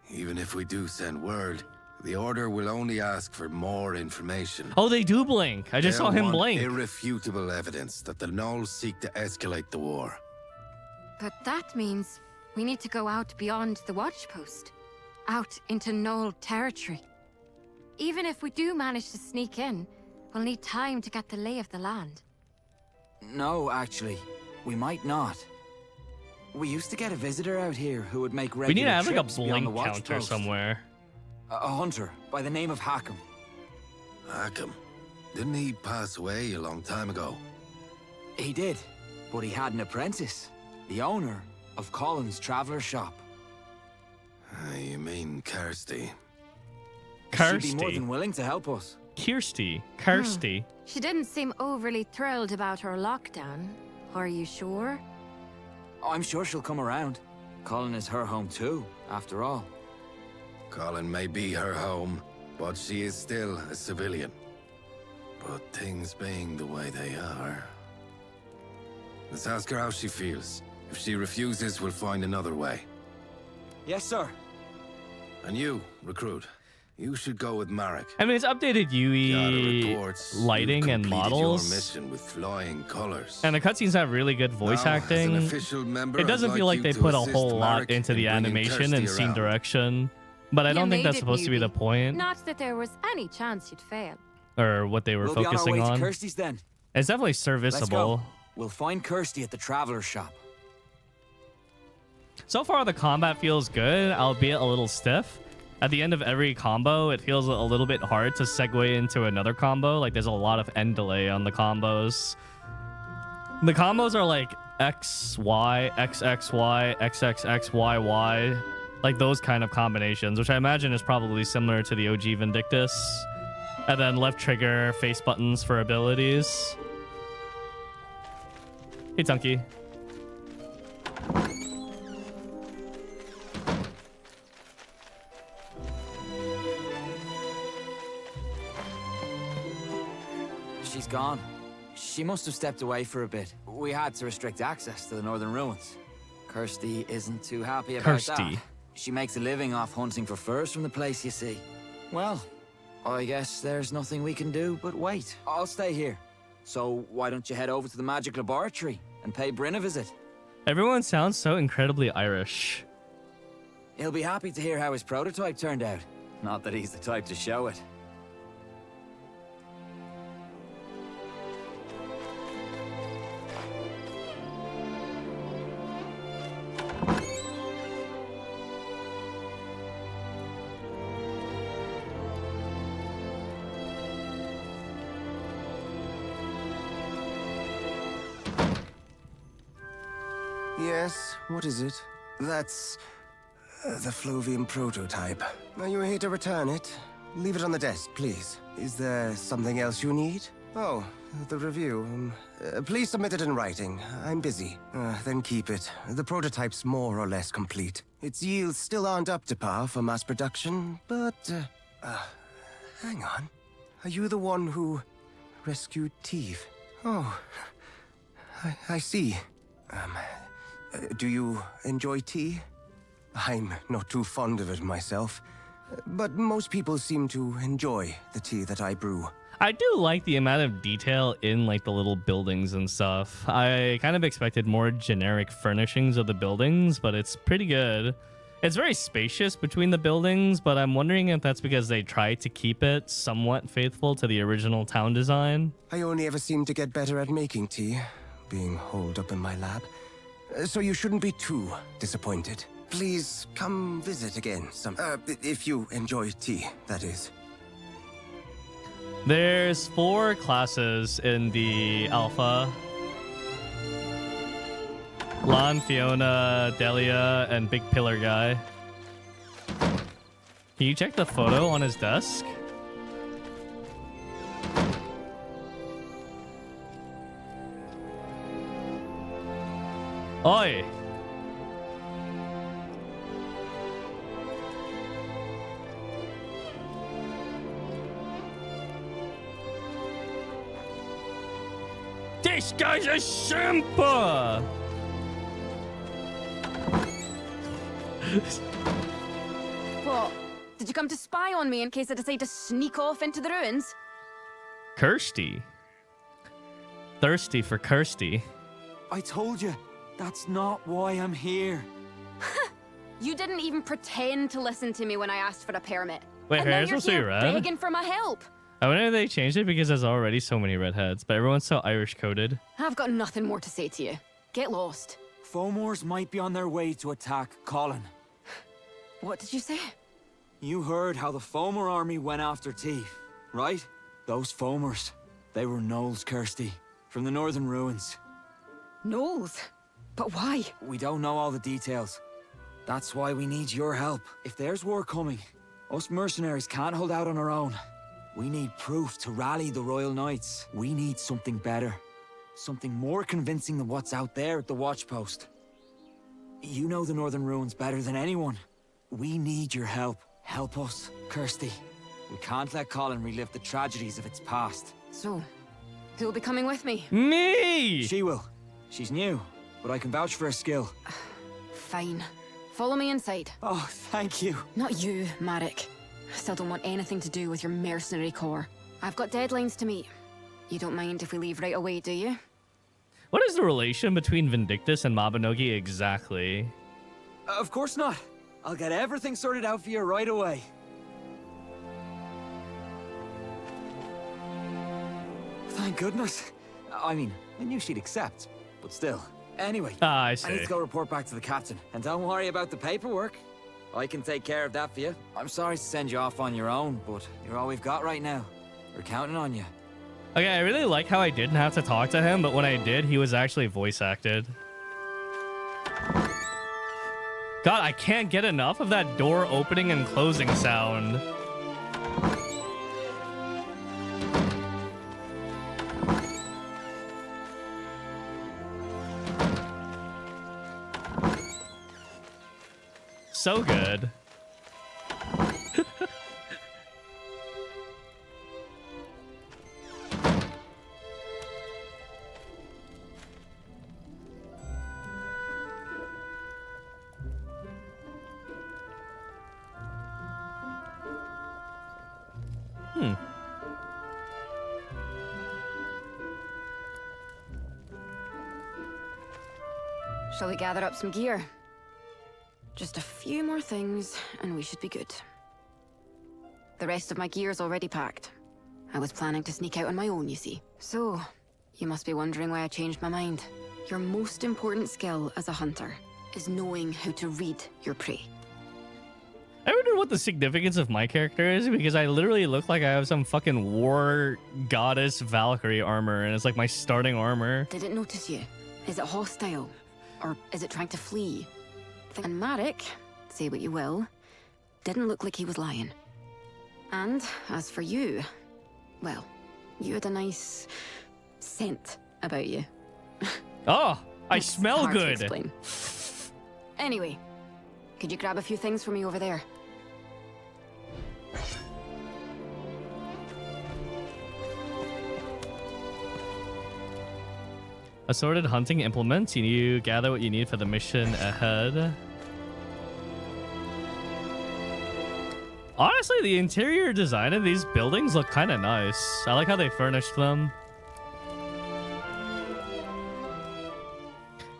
Even if we do send word, the Order will only ask for more information. Oh, they do blink. I just saw him blink. Irrefutable evidence that the Gnolls seek to escalate the war. But that means we need to go out beyond the watchpost, out into Gnoll territory. Even if we do manage to sneak in, we'll need time to get the lay of the land. No, actually. We might not. We used to get a visitor out here who would make regular We need to have like a trips beyond the blink counter watchpost. somewhere. A hunter by the name of Hackham. Hackham? Didn't he pass away a long time ago? He did, but he had an apprentice, the owner of Colin's Traveler's Shop. You mean Kirsty? She'd be more than willing to help us. Kirsty. She didn't seem overly thrilled about her lockdown. Are you sure? I'm sure she'll come around. Colin is her home too, after all. Colin may be her home, but she is still a civilian. But things being the way they are... Let's ask her how she feels. If she refuses, we'll find another way. Yes, sir. And you, recruit, you should go with Marek. I mean, it's updated UE lighting and models. Your mission with flying colors. And the cutscenes have really good voice acting. It doesn't feel like they put a whole lot into the animation and scene direction. But I don't think that's supposed to be the point. Not that there was any chance you'd fail. Or what they were focusing We'll be on our way on. to Kirsty's then. It's definitely serviceable. Let's go. We'll find Kirsty at the Traveler's Shop. So far, the combat feels good, albeit a little stiff. At the end of every combo, it feels a little bit hard to segue into another combo. Like, there's a lot of end delay on the combos. The combos are like X, Y, X, X, Y, X, X, X, Y, Y. Like those kind of combinations, which I imagine is probably similar to the OG Vindictus. And then left trigger, face buttons for abilities. Hey, Tunky. She's gone. She must have stepped away for a bit. We had to restrict access to the northern ruins. Kirsty isn't too happy about that. She makes a living off hunting for furs from the place, you see. Well, I guess there's nothing we can do but wait. I'll stay here. So why don't you head over to the magic laboratory and pay Bryn a visit? Everyone sounds so incredibly Irish. He'll be happy to hear how his prototype turned out. Not that he's the type to show it. Yes, what is it? That's the Flovian prototype. Are you here to return it? Leave it on the desk, please. Is there something else you need? Oh, the review. Please submit it in writing. I'm busy. Then keep it. The prototype's more or less complete. Its yields still aren't up to par for mass production, but... hang on. Are you the one who rescued Teeve? Oh, I see. Do you enjoy tea? I'm not too fond of it myself, but most people seem to enjoy the tea that I brew. I do like the amount of detail in like the little buildings and stuff. I kind of expected more generic furnishings of the buildings, but it's pretty good. It's very spacious between the buildings, but I'm wondering if that's because they tried to keep it somewhat faithful to the original town design. I only ever seem to get better at making tea, being holed up in my lab. So you shouldn't be too disappointed. Please come visit again if you enjoy tea, that is. There's 4 classes in the alpha. Lan, Fiona, Delia, and Big Pillar Guy. Can you check the photo on his desk? Oi! This guy's a simper! What? Did you come to spy on me in case I decide to sneak off into the ruins? Kirsty. Thirsty for Kirsty. I told you, that's not why I'm here. You didn't even pretend to listen to me when I asked for a permit. Wait, and her now hair's you're supposed to be here red? begging for my help. I wonder if they changed it because there's already so many redheads, but everyone's so Irish coded. I've got nothing more to say to you. Get lost. Fomors might be on their way to attack Colin. What did you say? You heard how the Fomor army went after Teeve, right? Those Fomors, they were gnolls, Kirsty, from the northern ruins. Gnolls? But why? We don't know all the details. That's why we need your help. If there's war coming, us mercenaries can't hold out on our own. We need proof to rally the Royal Knights. We need something better. Something more convincing than what's out there at the watchpost. You know the northern ruins better than anyone. We need your help. Help us, Kirsty. We can't let Colin relive the tragedies of its past. So, who'll be coming with me? Me! She will. She's new, but I can vouch for her skill. Fine. Follow me inside. Oh, thank you. Not you, Marek. I still don't want anything to do with your mercenary corps. I've got deadlines to meet. You don't mind if we leave right away, do you? What is the relation between Vindictus and Mabinogi exactly? Of course not. I'll get everything sorted out for you right away. Thank goodness. I mean, I knew she'd accept, but still. Anyway, I I see. need to go report back to the captain. And don't worry about the paperwork. I can take care of that for you. I'm sorry to send you off on your own, but you're all we've got right now. We're counting on you. Okay, I really like how I didn't have to talk to him, but when I did, he was actually voice acted. God, I can't get enough of that door opening and closing sound. So good. Shall we gather up some gear? Just a few more things, and we should be good. The rest of my gear's already packed. I was planning to sneak out on my own, you see. So, you must be wondering why I changed my mind. Your most important skill as a hunter is knowing how to read your prey. I wonder what the significance of my character is, because I literally look like I have some fucking war goddess Valkyrie armor, and it's like my starting armor. Did it notice you? Is it hostile? Or is it trying to flee? And Marek, say what you will, didn't look like he was lying. And as for you, well, you had a nice scent about you. Oh, I It's smell hard to good. explain. Anyway, could you grab a few things for me over there? Assorted hunting implements. You gather what you need for the mission ahead. Honestly, the interior design of these buildings look kind of nice. I like how they furnished them.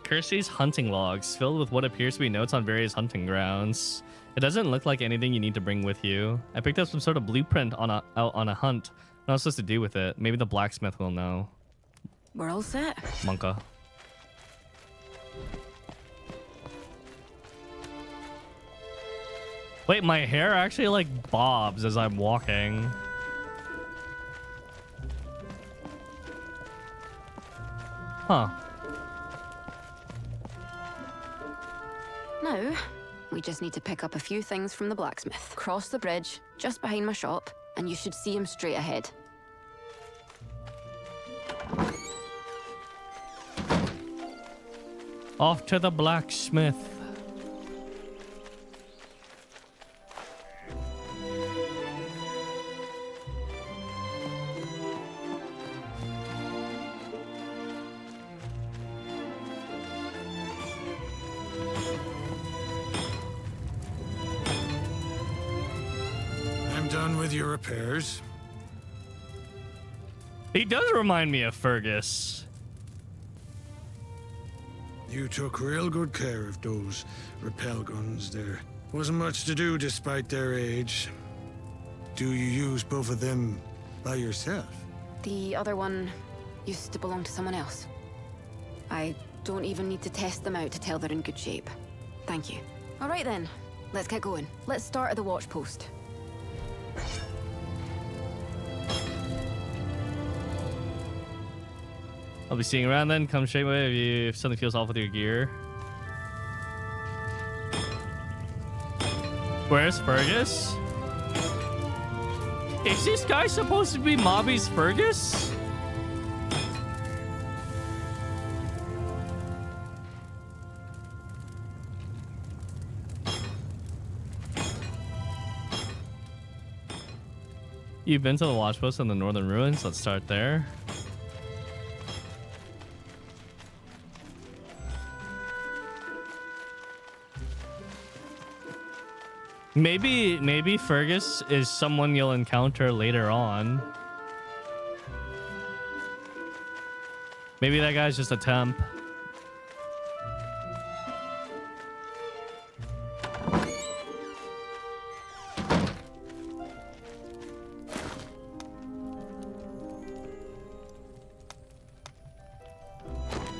Kirsty's hunting logs, filled with what appears to be notes on various hunting grounds. It doesn't look like anything you need to bring with you. I picked up some sort of blueprint out on a hunt. What am I supposed to do with it? Maybe the blacksmith will know. We're all set. Monka. Wait, my hair actually like bobs as I'm walking. Huh. Now, we just need to pick up a few things from the blacksmith. Cross the bridge, just behind my shop, and you should see him straight ahead. Off to the blacksmith. I'm done with your repairs. He does remind me of Fergus. You took real good care of those repel guns there. Wasn't much to do despite their age. Do you use both of them by yourself? The other one used to belong to someone else. I don't even need to test them out to tell they're in good shape. Thank you. All right then, let's get going. Let's start at the watch post. I'll be seeing you around then. Come straight away if something feels off with your gear. Where's Fergus? Is this guy supposed to be Mobby's Fergus? You've been to the watch post in the northern ruins. Let's start there. Maybe Fergus is someone you'll encounter later on. Maybe that guy's just a temp.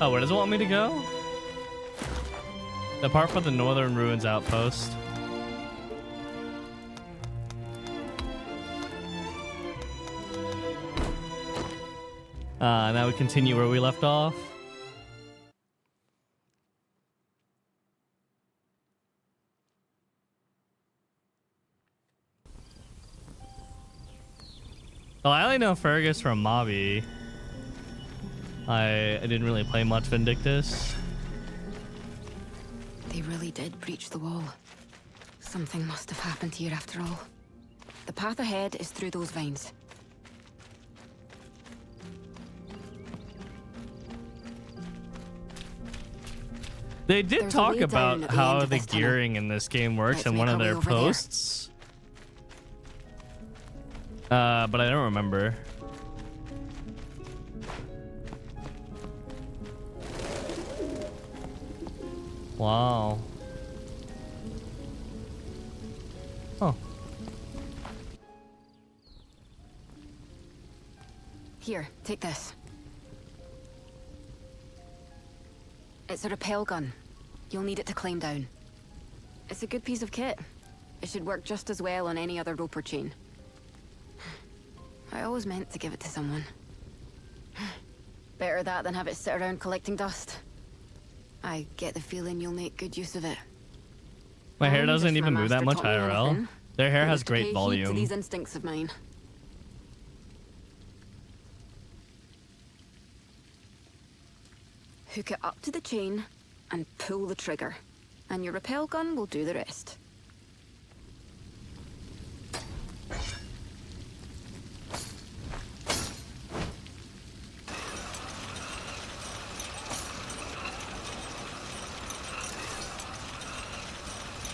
Oh, where does it want me to go? The part for the northern ruins outpost. Now we continue where we left off. Well, I only know Fergus from Mobby. I didn't really play much Vindictus. They really did breach the wall. Something must have happened here after all. The path ahead is through those vines. They did There's a talk way about down at the how end of the this tunnel. gearing in this game works Let's in make one of our way their over there. posts. But I don't remember. Wow. Oh. Here, take this. It's a rappel gun. You'll need it to climb down. It's a good piece of kit. It should work just as well on any other rope or chain. I always meant to give it to someone. Better that than have it sit around collecting dust. I get the feeling you'll make good use of it. My hair And doesn't if my even move that master much taught me IRL. anything, Their hair it has was to pay great heed to volume. these instincts of mine. Hook it up to the chain and pull the trigger, and your rappel gun will do the rest.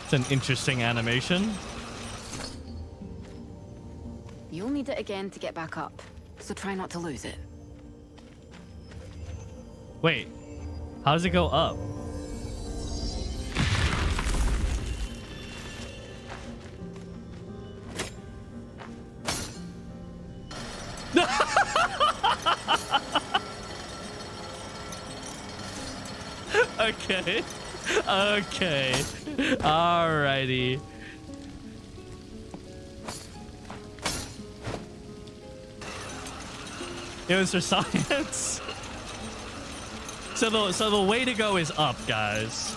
It's an interesting animation. You'll need it again to get back up, so try not to lose it. Wait, how does it go up? Okay. Okay. Alrighty. It was for science. So the way to go is up, guys.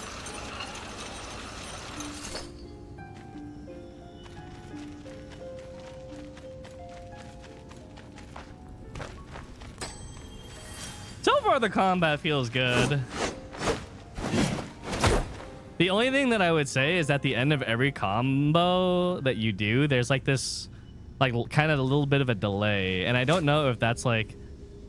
So far the combat feels good. The only thing that I would say is at the end of every combo that you do, there's like this, like kind of a little bit of a delay. And I don't know if that's like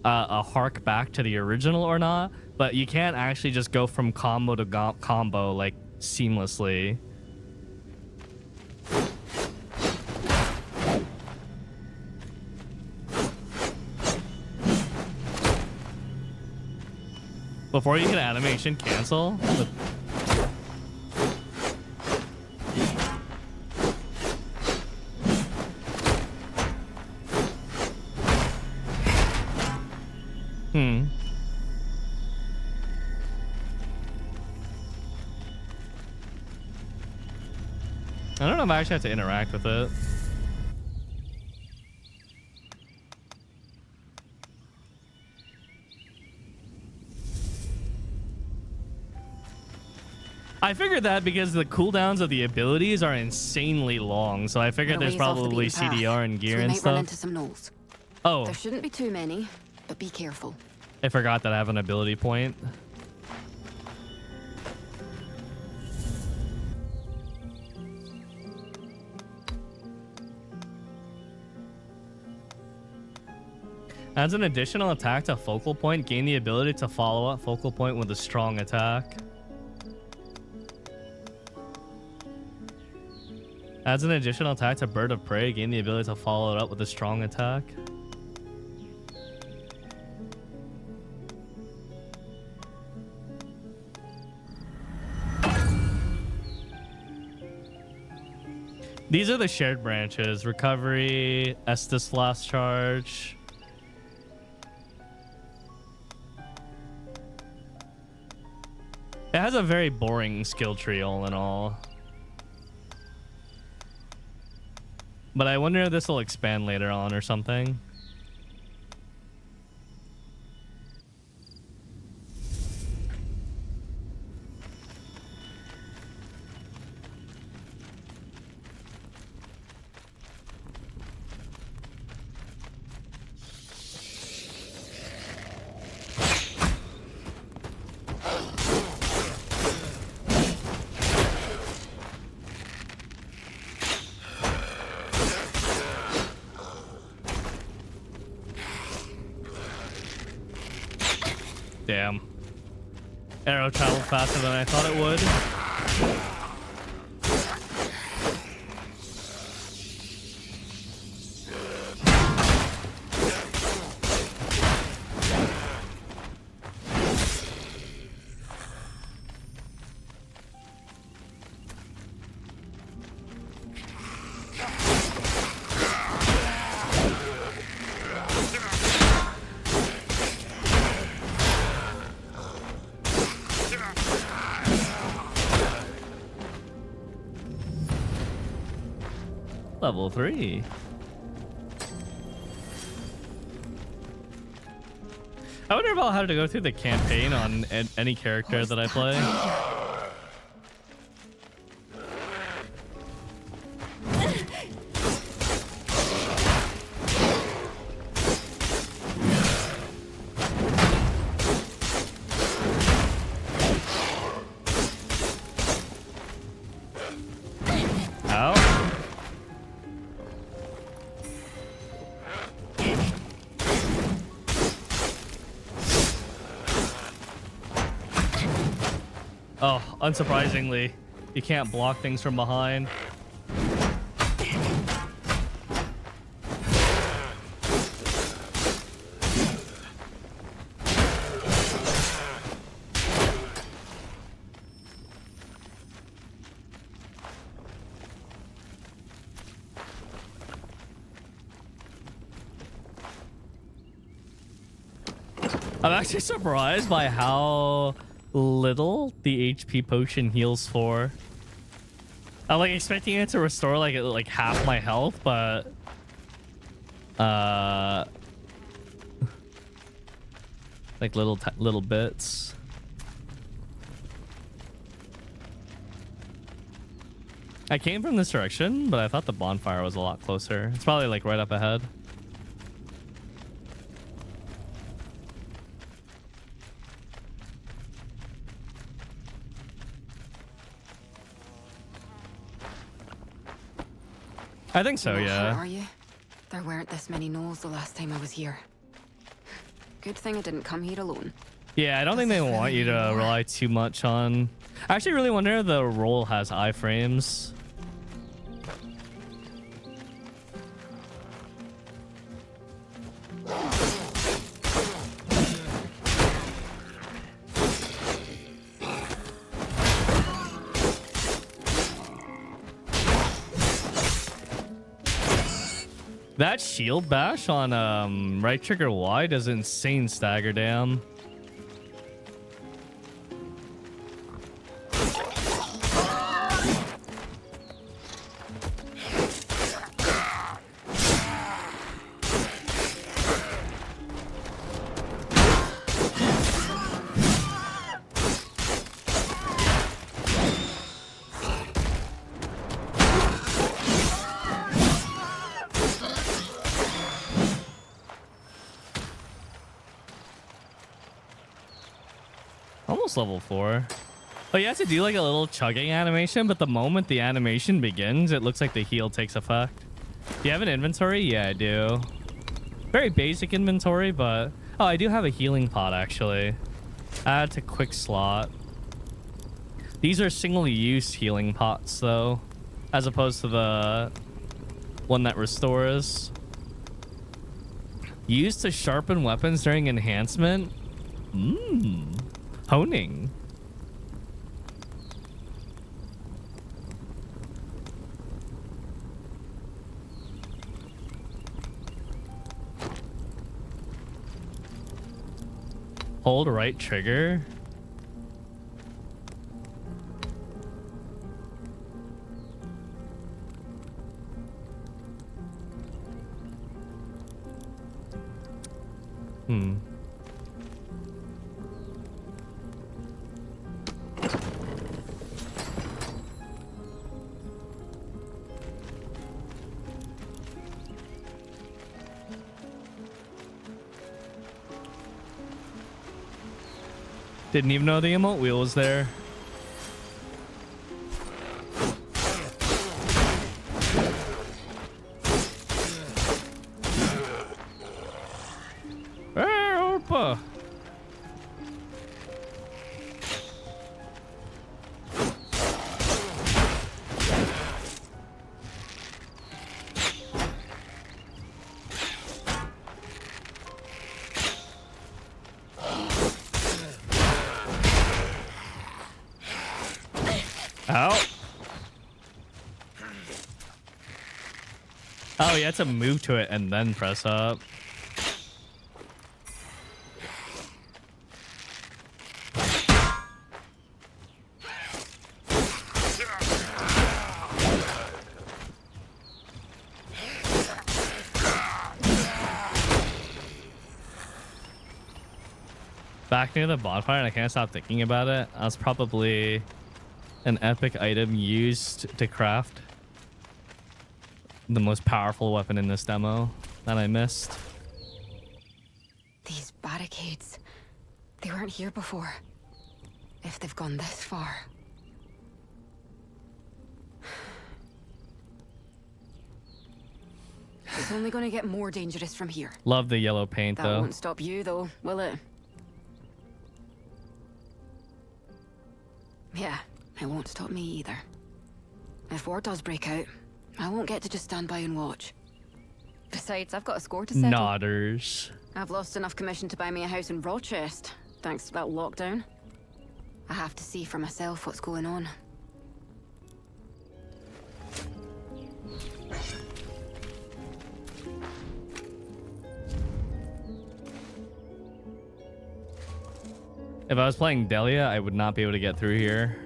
a hark back to the original or not, but you can't actually just go from combo to combo like seamlessly. Before you can animation cancel. I don't know if I actually have to interact with it. I figured that because the cooldowns of the abilities are insanely long, so I figured there's probably CDR and gear and Run stuff. into some gnolls. Oh, There shouldn't be too many, but be careful. I forgot that I have an ability point. Adds an additional attack to focal point. Gain the ability to follow up focal point with a strong attack. Adds an additional attack to Bird of Prey. Gain the ability to follow it up with a strong attack. These are the shared branches. Recovery, Estus Last Charge. It has a very boring skill tree all in all. But I wonder if this will expand later on or something. Damn. Arrow traveled faster than I thought it would. Level 3. I wonder about how to go through the campaign on any character that I play. Oh, unsurprisingly, you can't block things from behind. I'm actually surprised by how little the HP potion heals for. I'm like expecting it to restore like half my health, but like little bits. I came from this direction, but I thought the bonfire was a lot closer. It's probably like right up ahead. I think so, yeah. Are you? There weren't this many gnolls the last time I was here. Good thing I didn't come here alone. Yeah, I don't think they want you to rely too much on... I actually really wonder if the roll has iframes. That shield bash on right trigger Y does insane stagger down. Level 4. Oh, you have to do like a little chugging animation, but the moment the animation begins, it looks like the heal takes effect. Do you have an inventory? Yeah, I do. Very basic inventory, but... Oh, I do have a healing pot, actually. Add to quick slot. These are single-use healing pots, though, as opposed to the one that restores. Used to sharpen weapons during enhancement? Honing. Hold right trigger. Didn't even know the emote wheel was there. Opa. Oh, you have to move to it and then press up. Back near the bonfire, and I can't stop thinking about it. That's probably an epic item used to craft the most powerful weapon in this demo that I missed. These barricades, they weren't here before. If they've gone this far. It's only going to get more dangerous from here. Love the yellow paint, That though. won't stop you, though, will it? Yeah, it won't stop me either. If war does break out, I won't get to just stand by and watch. Besides, I've got a score to settle. Nodders. I've lost enough commission to buy me a house in Rochester, thanks to that lockdown. I have to see for myself what's going on. If I was playing Delia, I would not be able to get through here.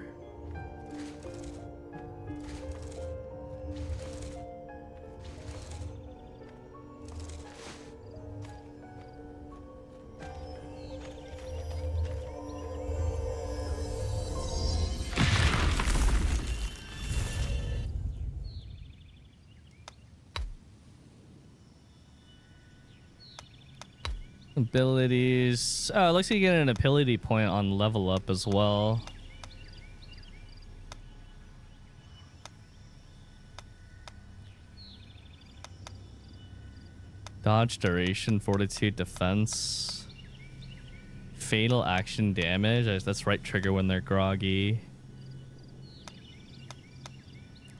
Abilities. Oh, it looks like you get an ability point on level up as well. Dodge, duration, fortitude, defense. Fatal action damage. That's right trigger when they're groggy.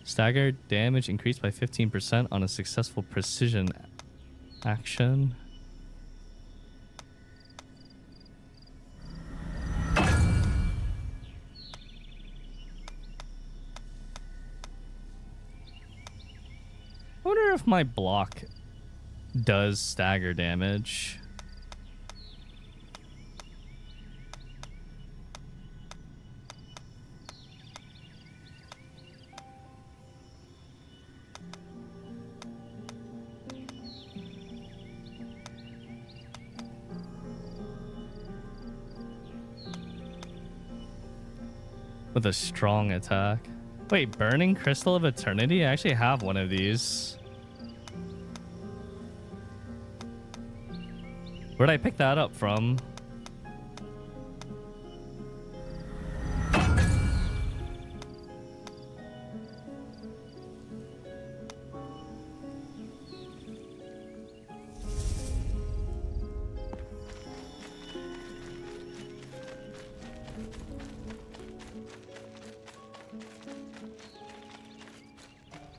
Stagger damage increased by 15% on a successful precision action. I wonder if my block does stagger damage. With a strong attack. Wait, Burning Crystal of Eternity? I actually have one of these. Where'd I pick that up from?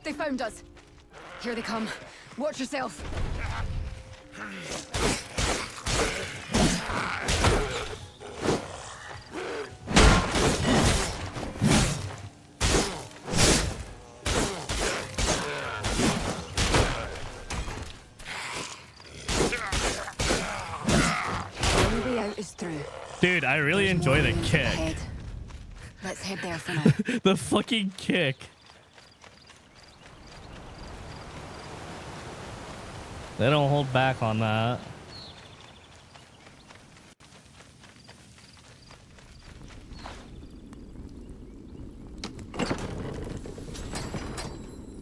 They found us. Here they come. Watch yourself. The only way out is through. Dude, I really enjoy the kick. Ahead. Let's head there for now. The fucking kick. They don't hold back on that.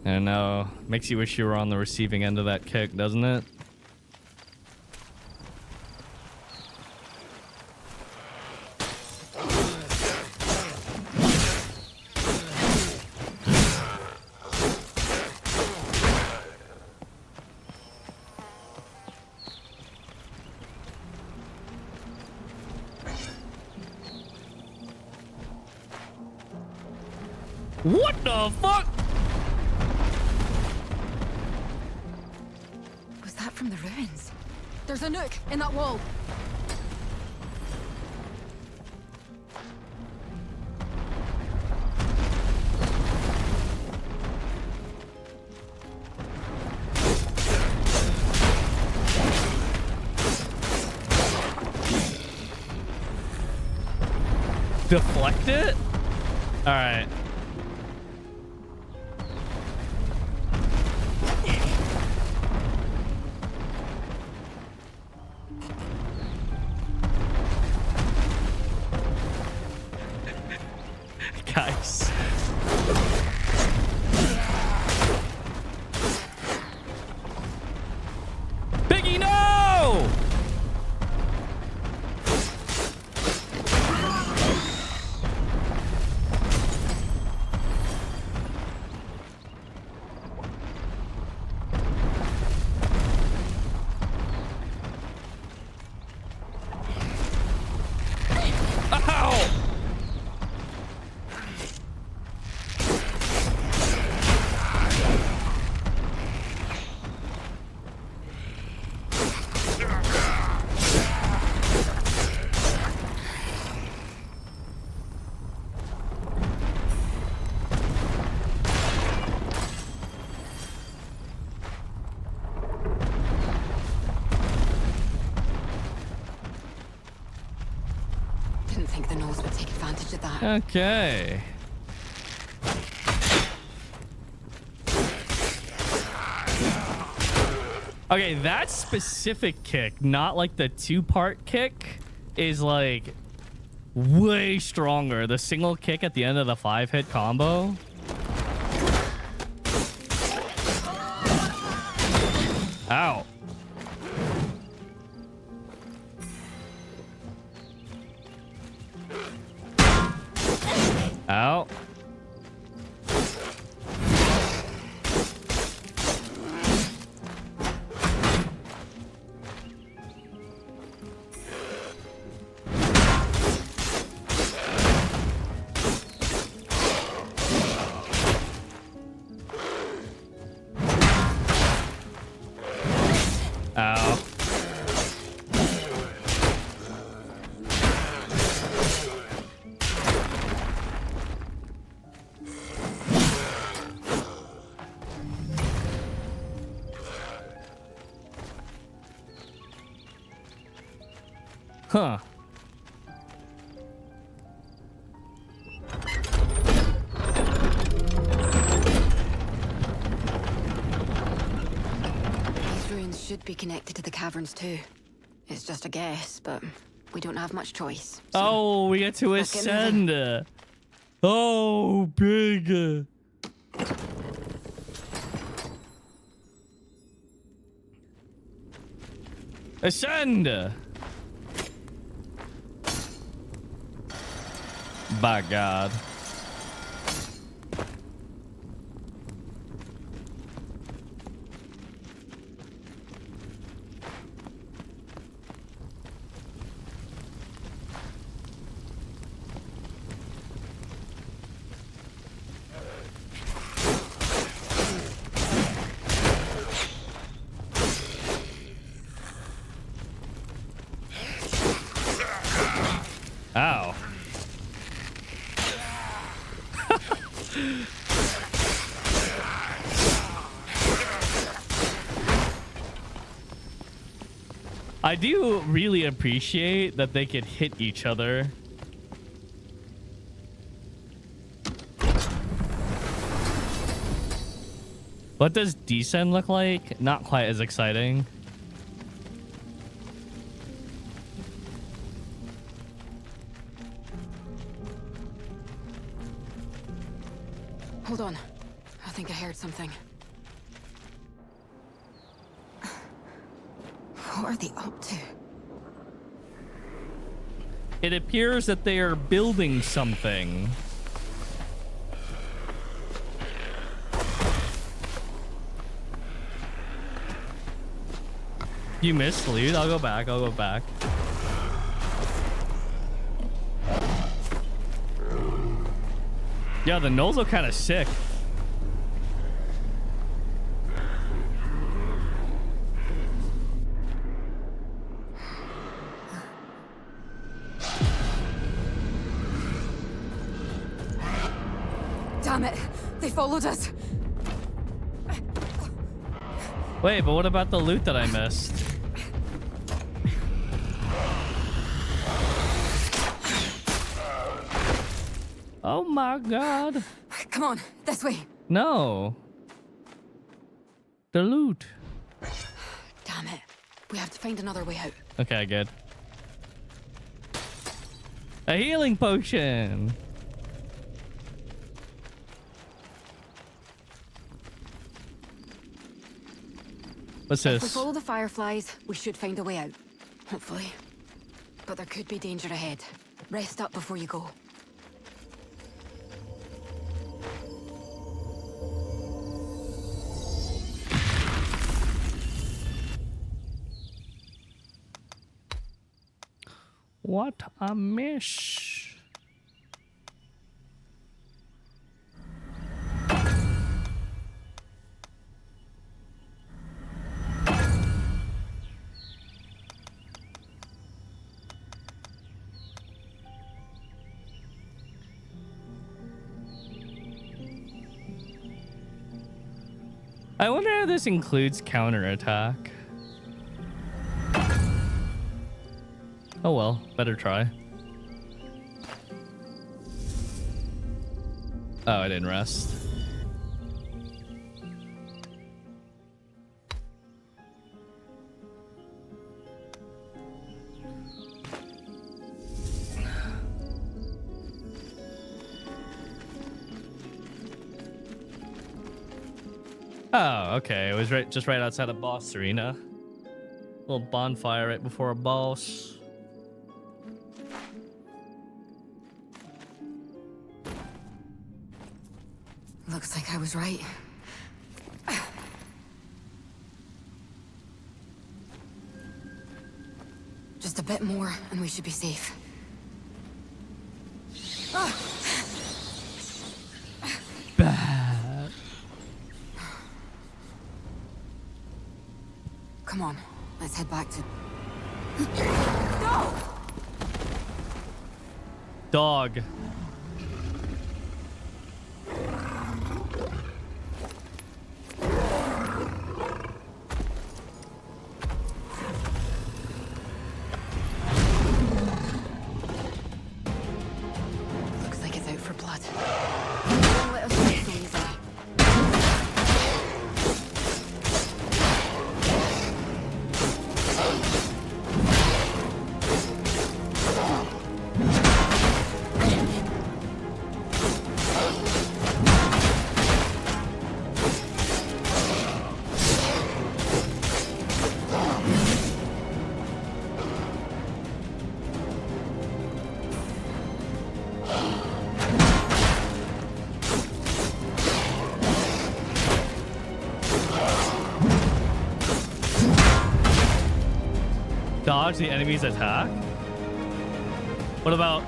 I don't know. Makes you wish you were on the receiving end of that kick, doesn't it? What the fuck? Was that from the ruins? There's a nook in that wall. Deflect it? All right. didn't think the nose would take advantage of that. Okay. Okay, that specific kick, not like the two-part kick, is like way stronger. The single kick at the end of the 5-hit combo. Ow. Ow. Ow. Huh. These ruins should be connected to the caverns too. It's just a guess, but we don't have much choice. So Oh, we get to let's get ascend. Oh, big. Ascend. By God. Ow. I do really appreciate that they could hit each other. What does descend look like? Not quite as exciting. Hold on. I think I heard something. What are they up to? It appears that they are building something. You missed loot? I'll go back. I'll go back. Yeah, the gnolls look kind of sick. Damn it! They followed us! Wait, but what about the loot that I missed? Oh my God. Come on, this way. No. The loot. Damn it. We have to find another way out. Okay, good. A healing potion. What's If we this? follow the fireflies, we should find a way out. Hopefully. But there could be danger ahead. Rest up before you go. What a miss. I wonder if this includes counterattack. Oh well, better try. Oh, I didn't rest. Oh, okay. It was just right outside the boss arena. Little bonfire right before a boss. Looks like I was right. Just a bit more, and we should be safe. Bad. Come on, let's head back to... Dog. Looks like it's out for blood. Don't let us rest so easily. Dodge the enemy's attack? What about...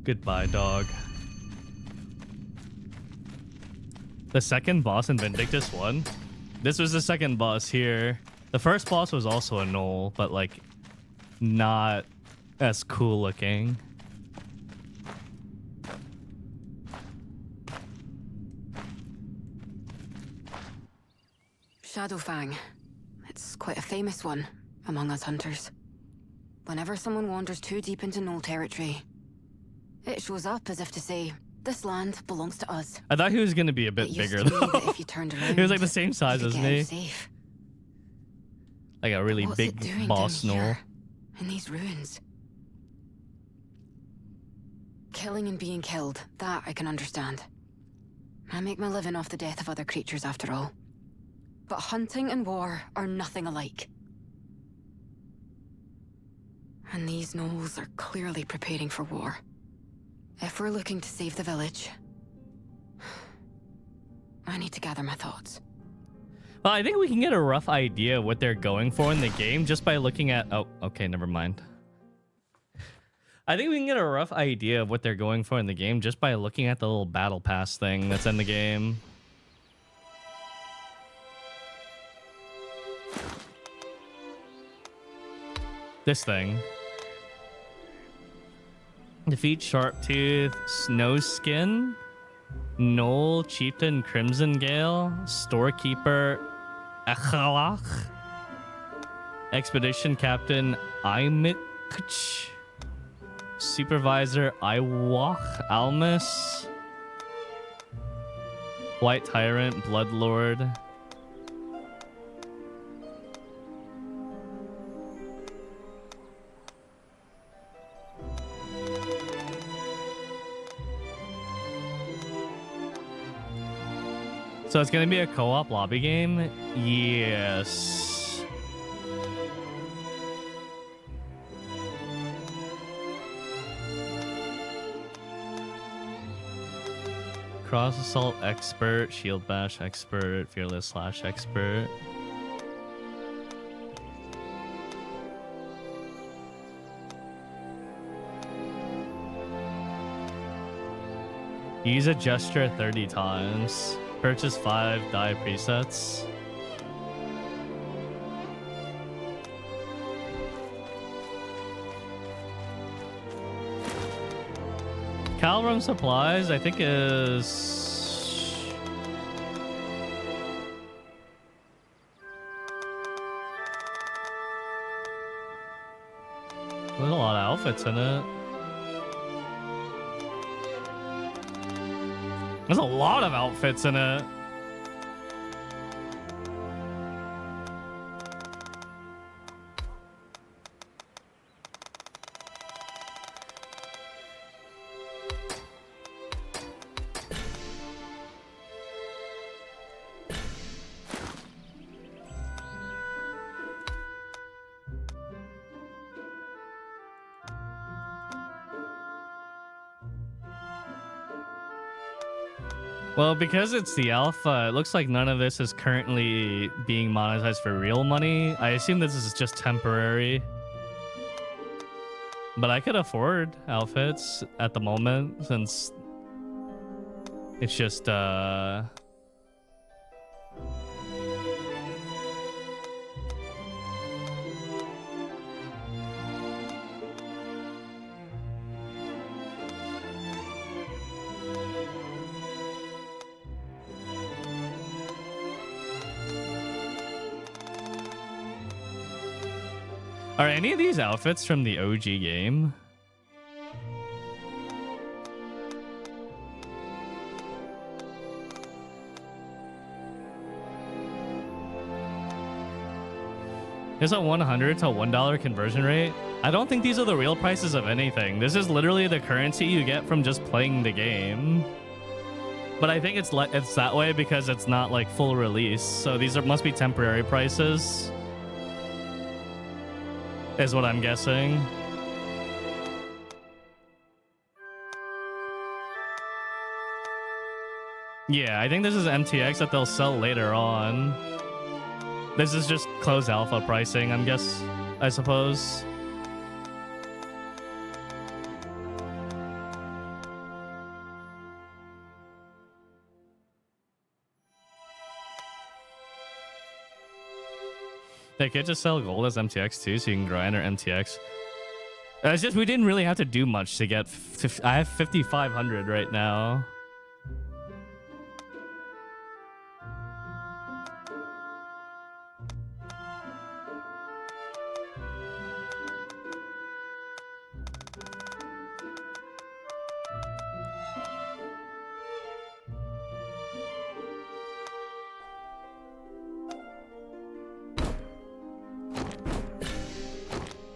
Goodbye, dog. The second boss in Vindictus 1? This was the second boss here. The first boss was also a gnoll, but like not as cool looking. Shadowfang. It's quite a famous one among us hunters. Whenever someone wanders too deep into gnoll territory, it shows up as if to say, this land belongs to us. I thought he was going to be a bit bigger though. If you turned around, he was like the same size as me. Safe. Like a really big boss gnoll. In these ruins. Killing and being killed, that I can understand. I make my living off the death of other creatures after all. But hunting and war are nothing alike. And these gnolls are clearly preparing for war. If we're looking to save the village, I need to gather my thoughts. Well, I think we can get a rough idea of what they're going for in the game just by looking at... Oh, okay, never mind. I think we can get a rough idea of what they're going for in the game just by looking at the little battle pass thing that's in the game. This thing. Defeat Sharptooth, Snowskin, Gnoll, Chieftain, Crimson Gale, Storekeeper, Echalach, Expedition Captain, Imikch, Supervisor, Iwach, Almus, White Tyrant, Bloodlord. So it's gonna be a co-op lobby game? Yes. Cross Assault Expert, Shield Bash Expert, Fearless Slash Expert. Use a gesture 30 times. Purchase 5 die presets. Calrum supplies, I think is... There's a lot of outfits in it. There's a lot of outfits in it. Well, because it's the alpha, it looks like none of this is currently being monetized for real money. I assume this is just temporary. But I could afford outfits at the moment since it's just Are any of these outfits from the OG game? There's a 100 to $1 conversion rate. I don't think these are the real prices of anything. This is literally the currency you get from just playing the game. But I think it's that way because it's not like full release. So these must be temporary prices. Is what I'm guessing. Yeah, I think this is MTX that they'll sell later on. This is just closed alpha pricing, I suppose. They could just sell gold as MTX too, so you can grind or MTX. It's just we didn't really have to do much to get. I have 5,500 right now.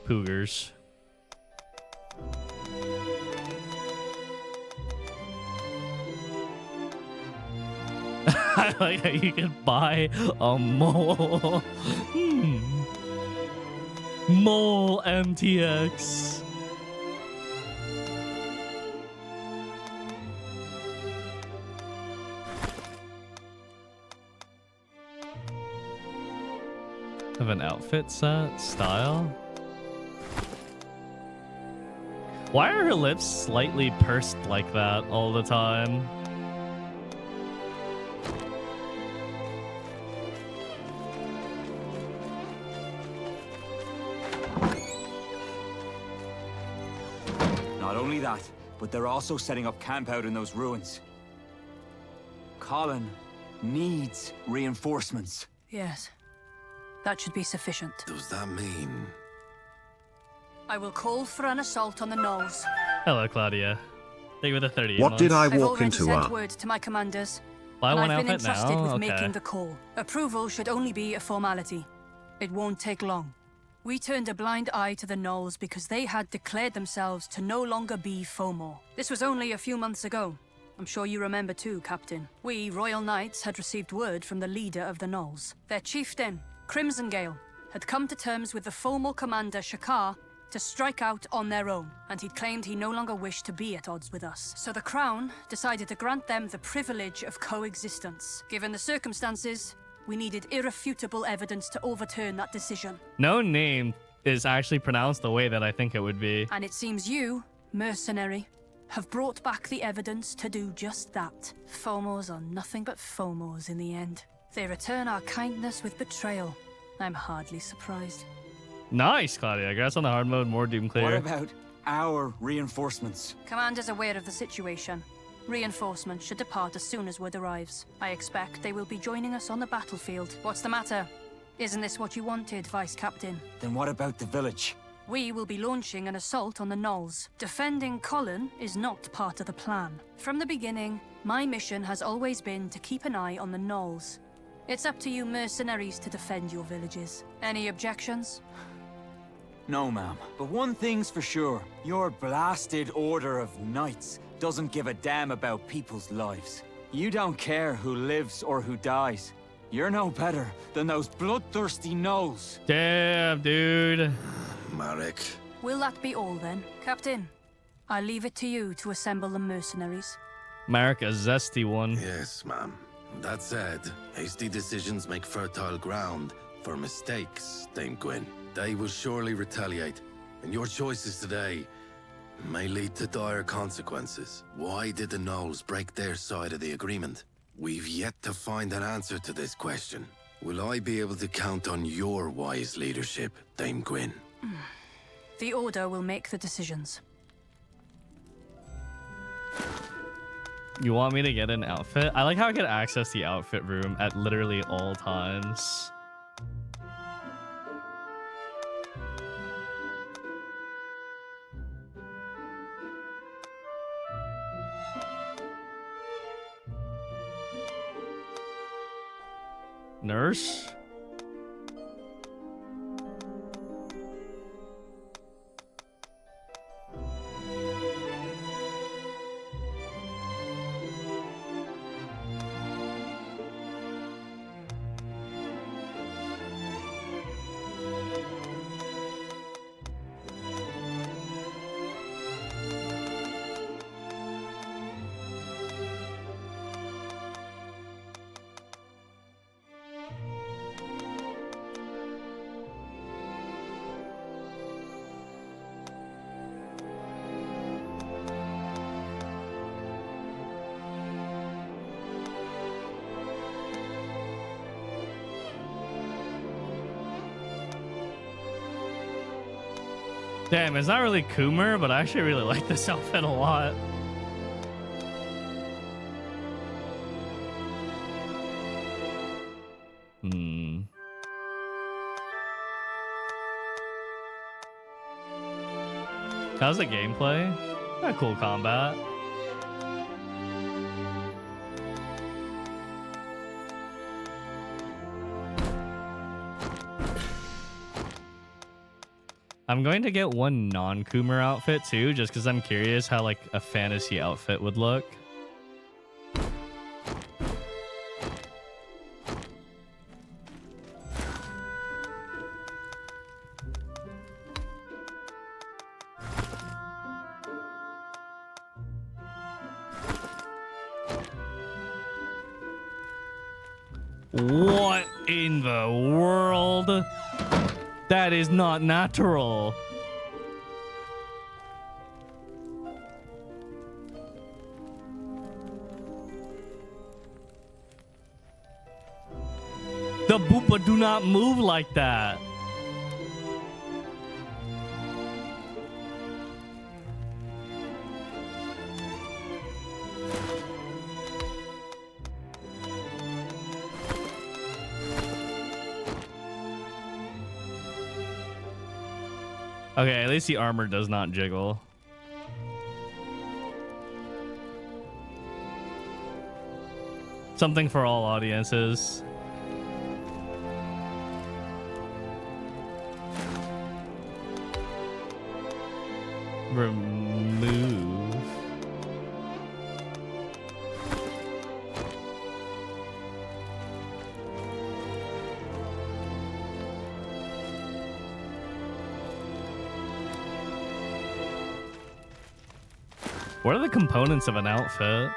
Poogers. I like how you can buy a mole. Mole MTX. Have an outfit set style. Why are her lips slightly pursed like that all the time? Not only that, but they're also setting up camp out in those ruins. Colin needs reinforcements. Yes. That should be sufficient. Does that mean? I will call for an assault on the knolls. Hello, Claudia. Thank you for the 30 What did I I've walk already into? sent word to my commanders. Buy and one I've been outfit entrusted now? with Okay. making the call. Approval should only be a formality. It won't take long. We turned a blind eye to the Gnolls because they had declared themselves to no longer be FOMO. This was only a few months ago. I'm sure you remember too, Captain. We, Royal Knights, had received word from the leader of the Gnolls. Their chieftain, Crimson Gale, had come to terms with the FOMO commander Shakar to to strike out on their own, and he'd claimed he no longer wished to be at odds with us. So the Crown decided to grant them the privilege of coexistence. Given the circumstances, we needed irrefutable evidence to overturn that decision. No name is actually pronounced the way that I think it would be. And it seems you, mercenary, have brought back the evidence to do just that. Fomos are nothing but Fomos in the end. They return our kindness with betrayal. I'm hardly surprised. Nice, Claudia. Congrats on the hard mode. More Doom clear. What about our reinforcements? Command is aware of the situation. Reinforcements should depart as soon as word arrives. I expect they will be joining us on the battlefield. What's the matter? Isn't this what you wanted, Vice Captain? Then what about the village? We will be launching an assault on the Knolls. Defending Colin is not part of the plan. From the beginning, my mission has always been to keep an eye on the Knolls. It's up to you mercenaries to defend your villages. Any objections? No, ma'am. But one thing's for sure. Your blasted order of knights doesn't give a damn about people's lives. You don't care who lives or who dies. You're no better than those bloodthirsty Knolls. Damn, dude. Marek. Will that be all then? Captain, I'll leave it to you to assemble the mercenaries. Marek, a zesty one. Yes, ma'am. That said, hasty decisions make fertile ground for mistakes, Dame Gwyn. They will surely retaliate, and your choices today may lead to dire consequences. Why did the Knolls break their side of the agreement? We've yet to find an answer to this question. Will I be able to count on your wise leadership, Dame Gwyn? The Order will make the decisions. You want me to get an outfit? I like how I can access the outfit room at literally all times. Nurse? Damn, it's not really Coomer, but I actually really like this outfit a lot. How's the gameplay? Got cool combat. I'm going to get one non-Coomer outfit too, just because I'm curious how like a fantasy outfit would look. What in the world? That is not natural. The Boopa do not move like that. Okay, at least the armor does not jiggle. Something for all audiences. Remove. What are the components of an outfit?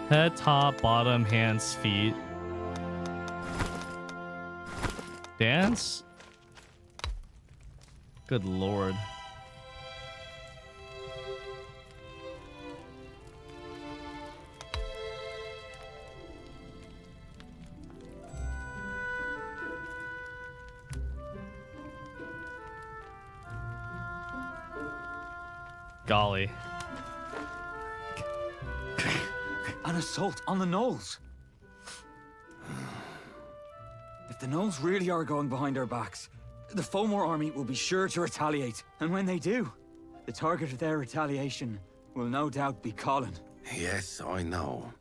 Head, top, bottom, hands, feet. Dance? Good lord. Golly. An assault on the Knolls. If the Knolls really are going behind our backs, the Fomor army will be sure to retaliate. And when they do, the target of their retaliation will no doubt be Colin. Yes, I know.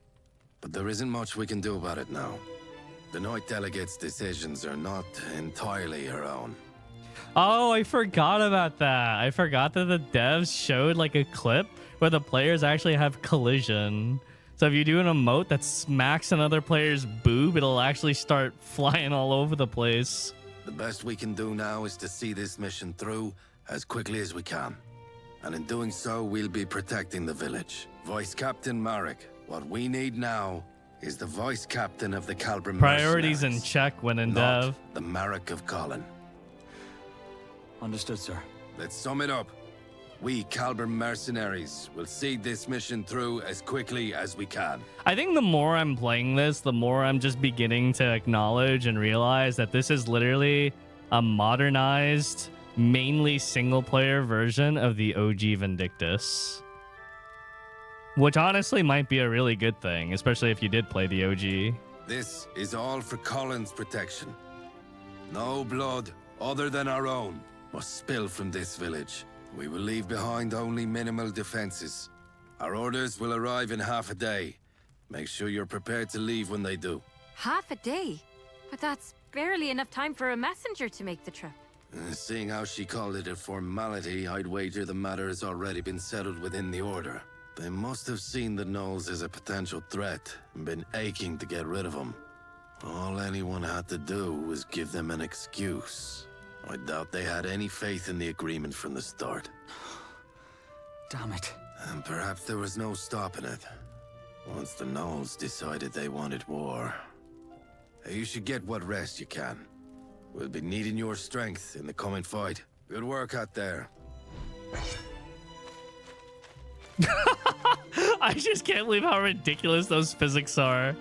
But there isn't much we can do about it now. The Knight Delegate's decisions are not entirely her own. Oh, I forgot about that. I forgot that the devs showed like a clip where the players actually have collision. So if you do an emote that smacks another player's boob, it'll actually start flying all over the place. The best we can do now is to see this mission through as quickly as we can. And in doing so, we'll be protecting the village. Vice Captain Marek, what we need now is the Vice Captain of the Calbrim Priorities in Mercenaries, check when in not dev. the Marek of Colin. Understood, sir. Let's sum it up. We, Calbrim Mercenaries, will see this mission through as quickly as we can. I think the more I'm playing this, the more I'm just beginning to acknowledge and realize that this is literally a modernized, mainly single-player version of the OG Vindictus. Which honestly might be a really good thing, especially if you did play the OG. This is all for Colin's protection. No blood other than our own must spill from this village. We will leave behind only minimal defenses. Our orders will arrive in half a day. Make sure you're prepared to leave when they do. Half a day? But that's barely enough time for a messenger to make the trip. Seeing how she called it a formality, I'd wager the matter has already been settled within the Order. They must have seen the Knolls as a potential threat and been aching to get rid of them. All anyone had to do was give them an excuse. I doubt they had any faith in the agreement from the start. Damn it. And perhaps there was no stopping it. Once the Knolls decided they wanted war. You should get what rest you can. We'll be needing your strength in the coming fight. Good work out there. I just can't believe how ridiculous those physics are.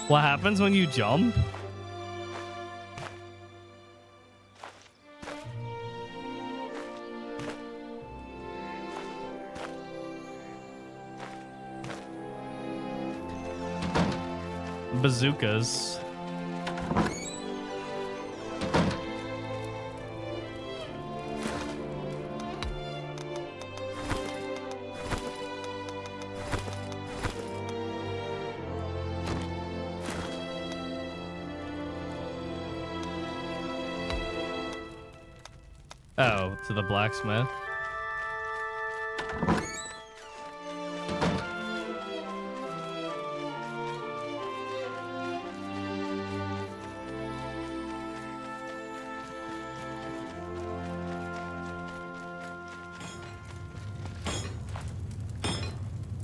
What happens when you jump? Bazookas. Oh, to the blacksmith.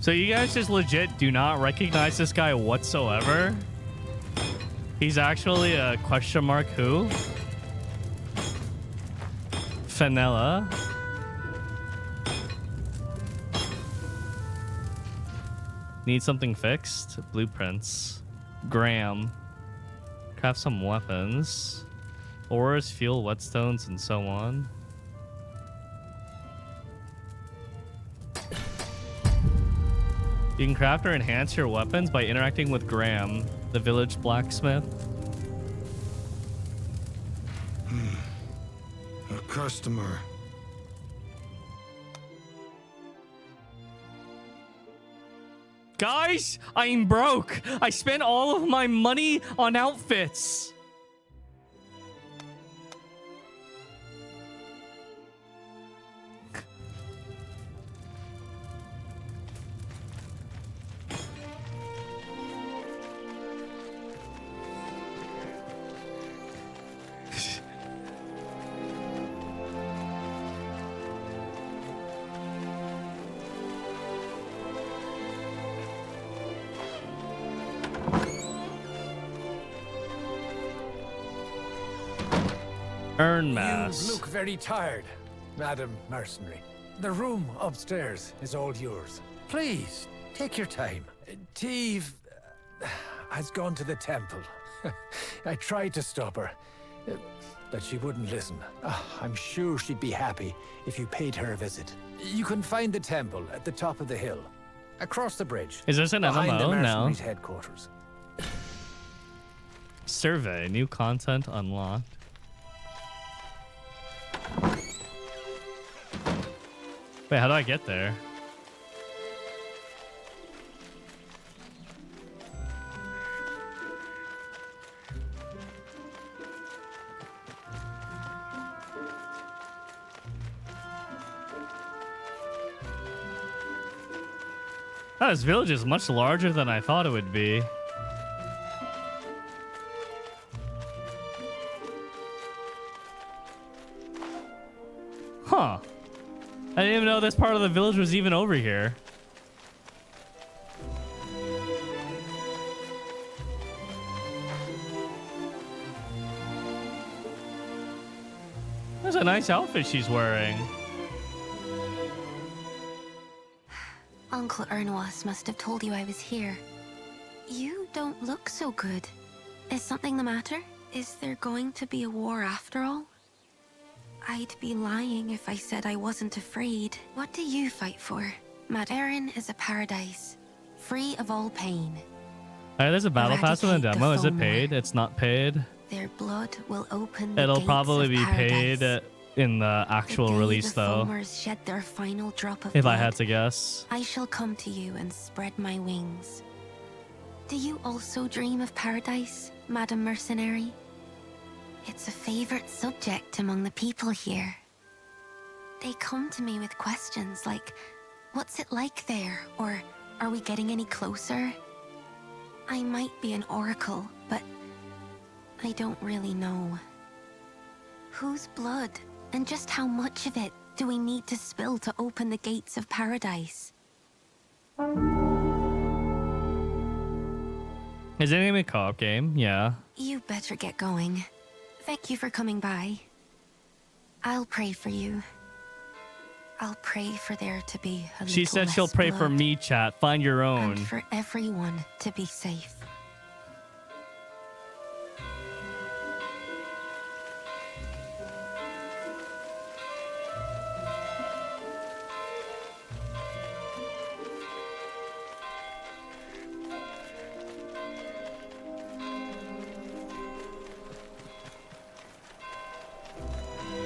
So you guys just legit do not recognize this guy whatsoever? He's actually a question mark who? Fenella. Need something fixed? Blueprints. Graham. Craft some weapons. Ores, fuel, whetstones, and so on. You can craft or enhance your weapons by interacting with Graham, the village blacksmith. A customer. Guys, I'm broke. I spent all of my money on outfits. Earn You mass. look very tired, Madam Mercenary. The room upstairs is all yours. Please, take your time. Teve has gone to the temple. I tried to stop her, but she wouldn't listen. I'm sure she'd be happy if you paid her a visit. You can find the temple at the top of the hill, across the bridge. Is this an behind the MMO? No. mercenaries' headquarters. Survey. New content unlocked. Wait, how do I get there? Oh, this village is much larger than I thought it would be. Huh. I didn't even know this part of the village was even over here. That's a nice outfit she's wearing. Uncle Ernwas must have told you I was here. You don't look so good. Is something the matter? Is there going to be a war after all? I'd be lying if I said I wasn't afraid. What do you fight for? Erin is a paradise, free of all pain. Alright, there's a battle pass in the Eradicate the demo. Is it foam. paid? It's not paid. Their blood will open the It'll gates probably of be paradise. paid in the actual The day release, the though. foamers shed their final drop of If blood, I had to guess. I shall come to you and spread my wings. Do you also dream of paradise, Madam Mercenary? It's a favorite subject among the people here. They come to me with questions like, what's it like there? Or, are we getting any closer? I might be an oracle, but I don't really know. Whose blood, and just how much of it, do we need to spill to open the gates of paradise? Is it a co-op game? Yeah. You better get going. Thank you for coming by. I'll pray for you. I'll pray for there to be a She little said she'll less pray for blood, me, chat. Find your own. and for everyone to be safe.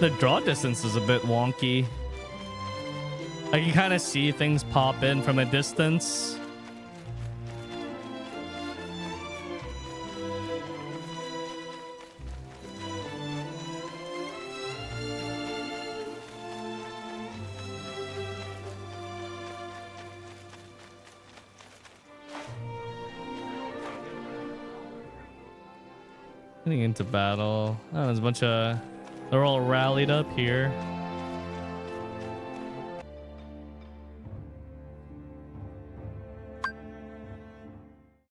The draw distance is a bit wonky. I can kind of see things pop in from a distance. Getting into battle. Oh, there's a bunch of... They're all rallied up here.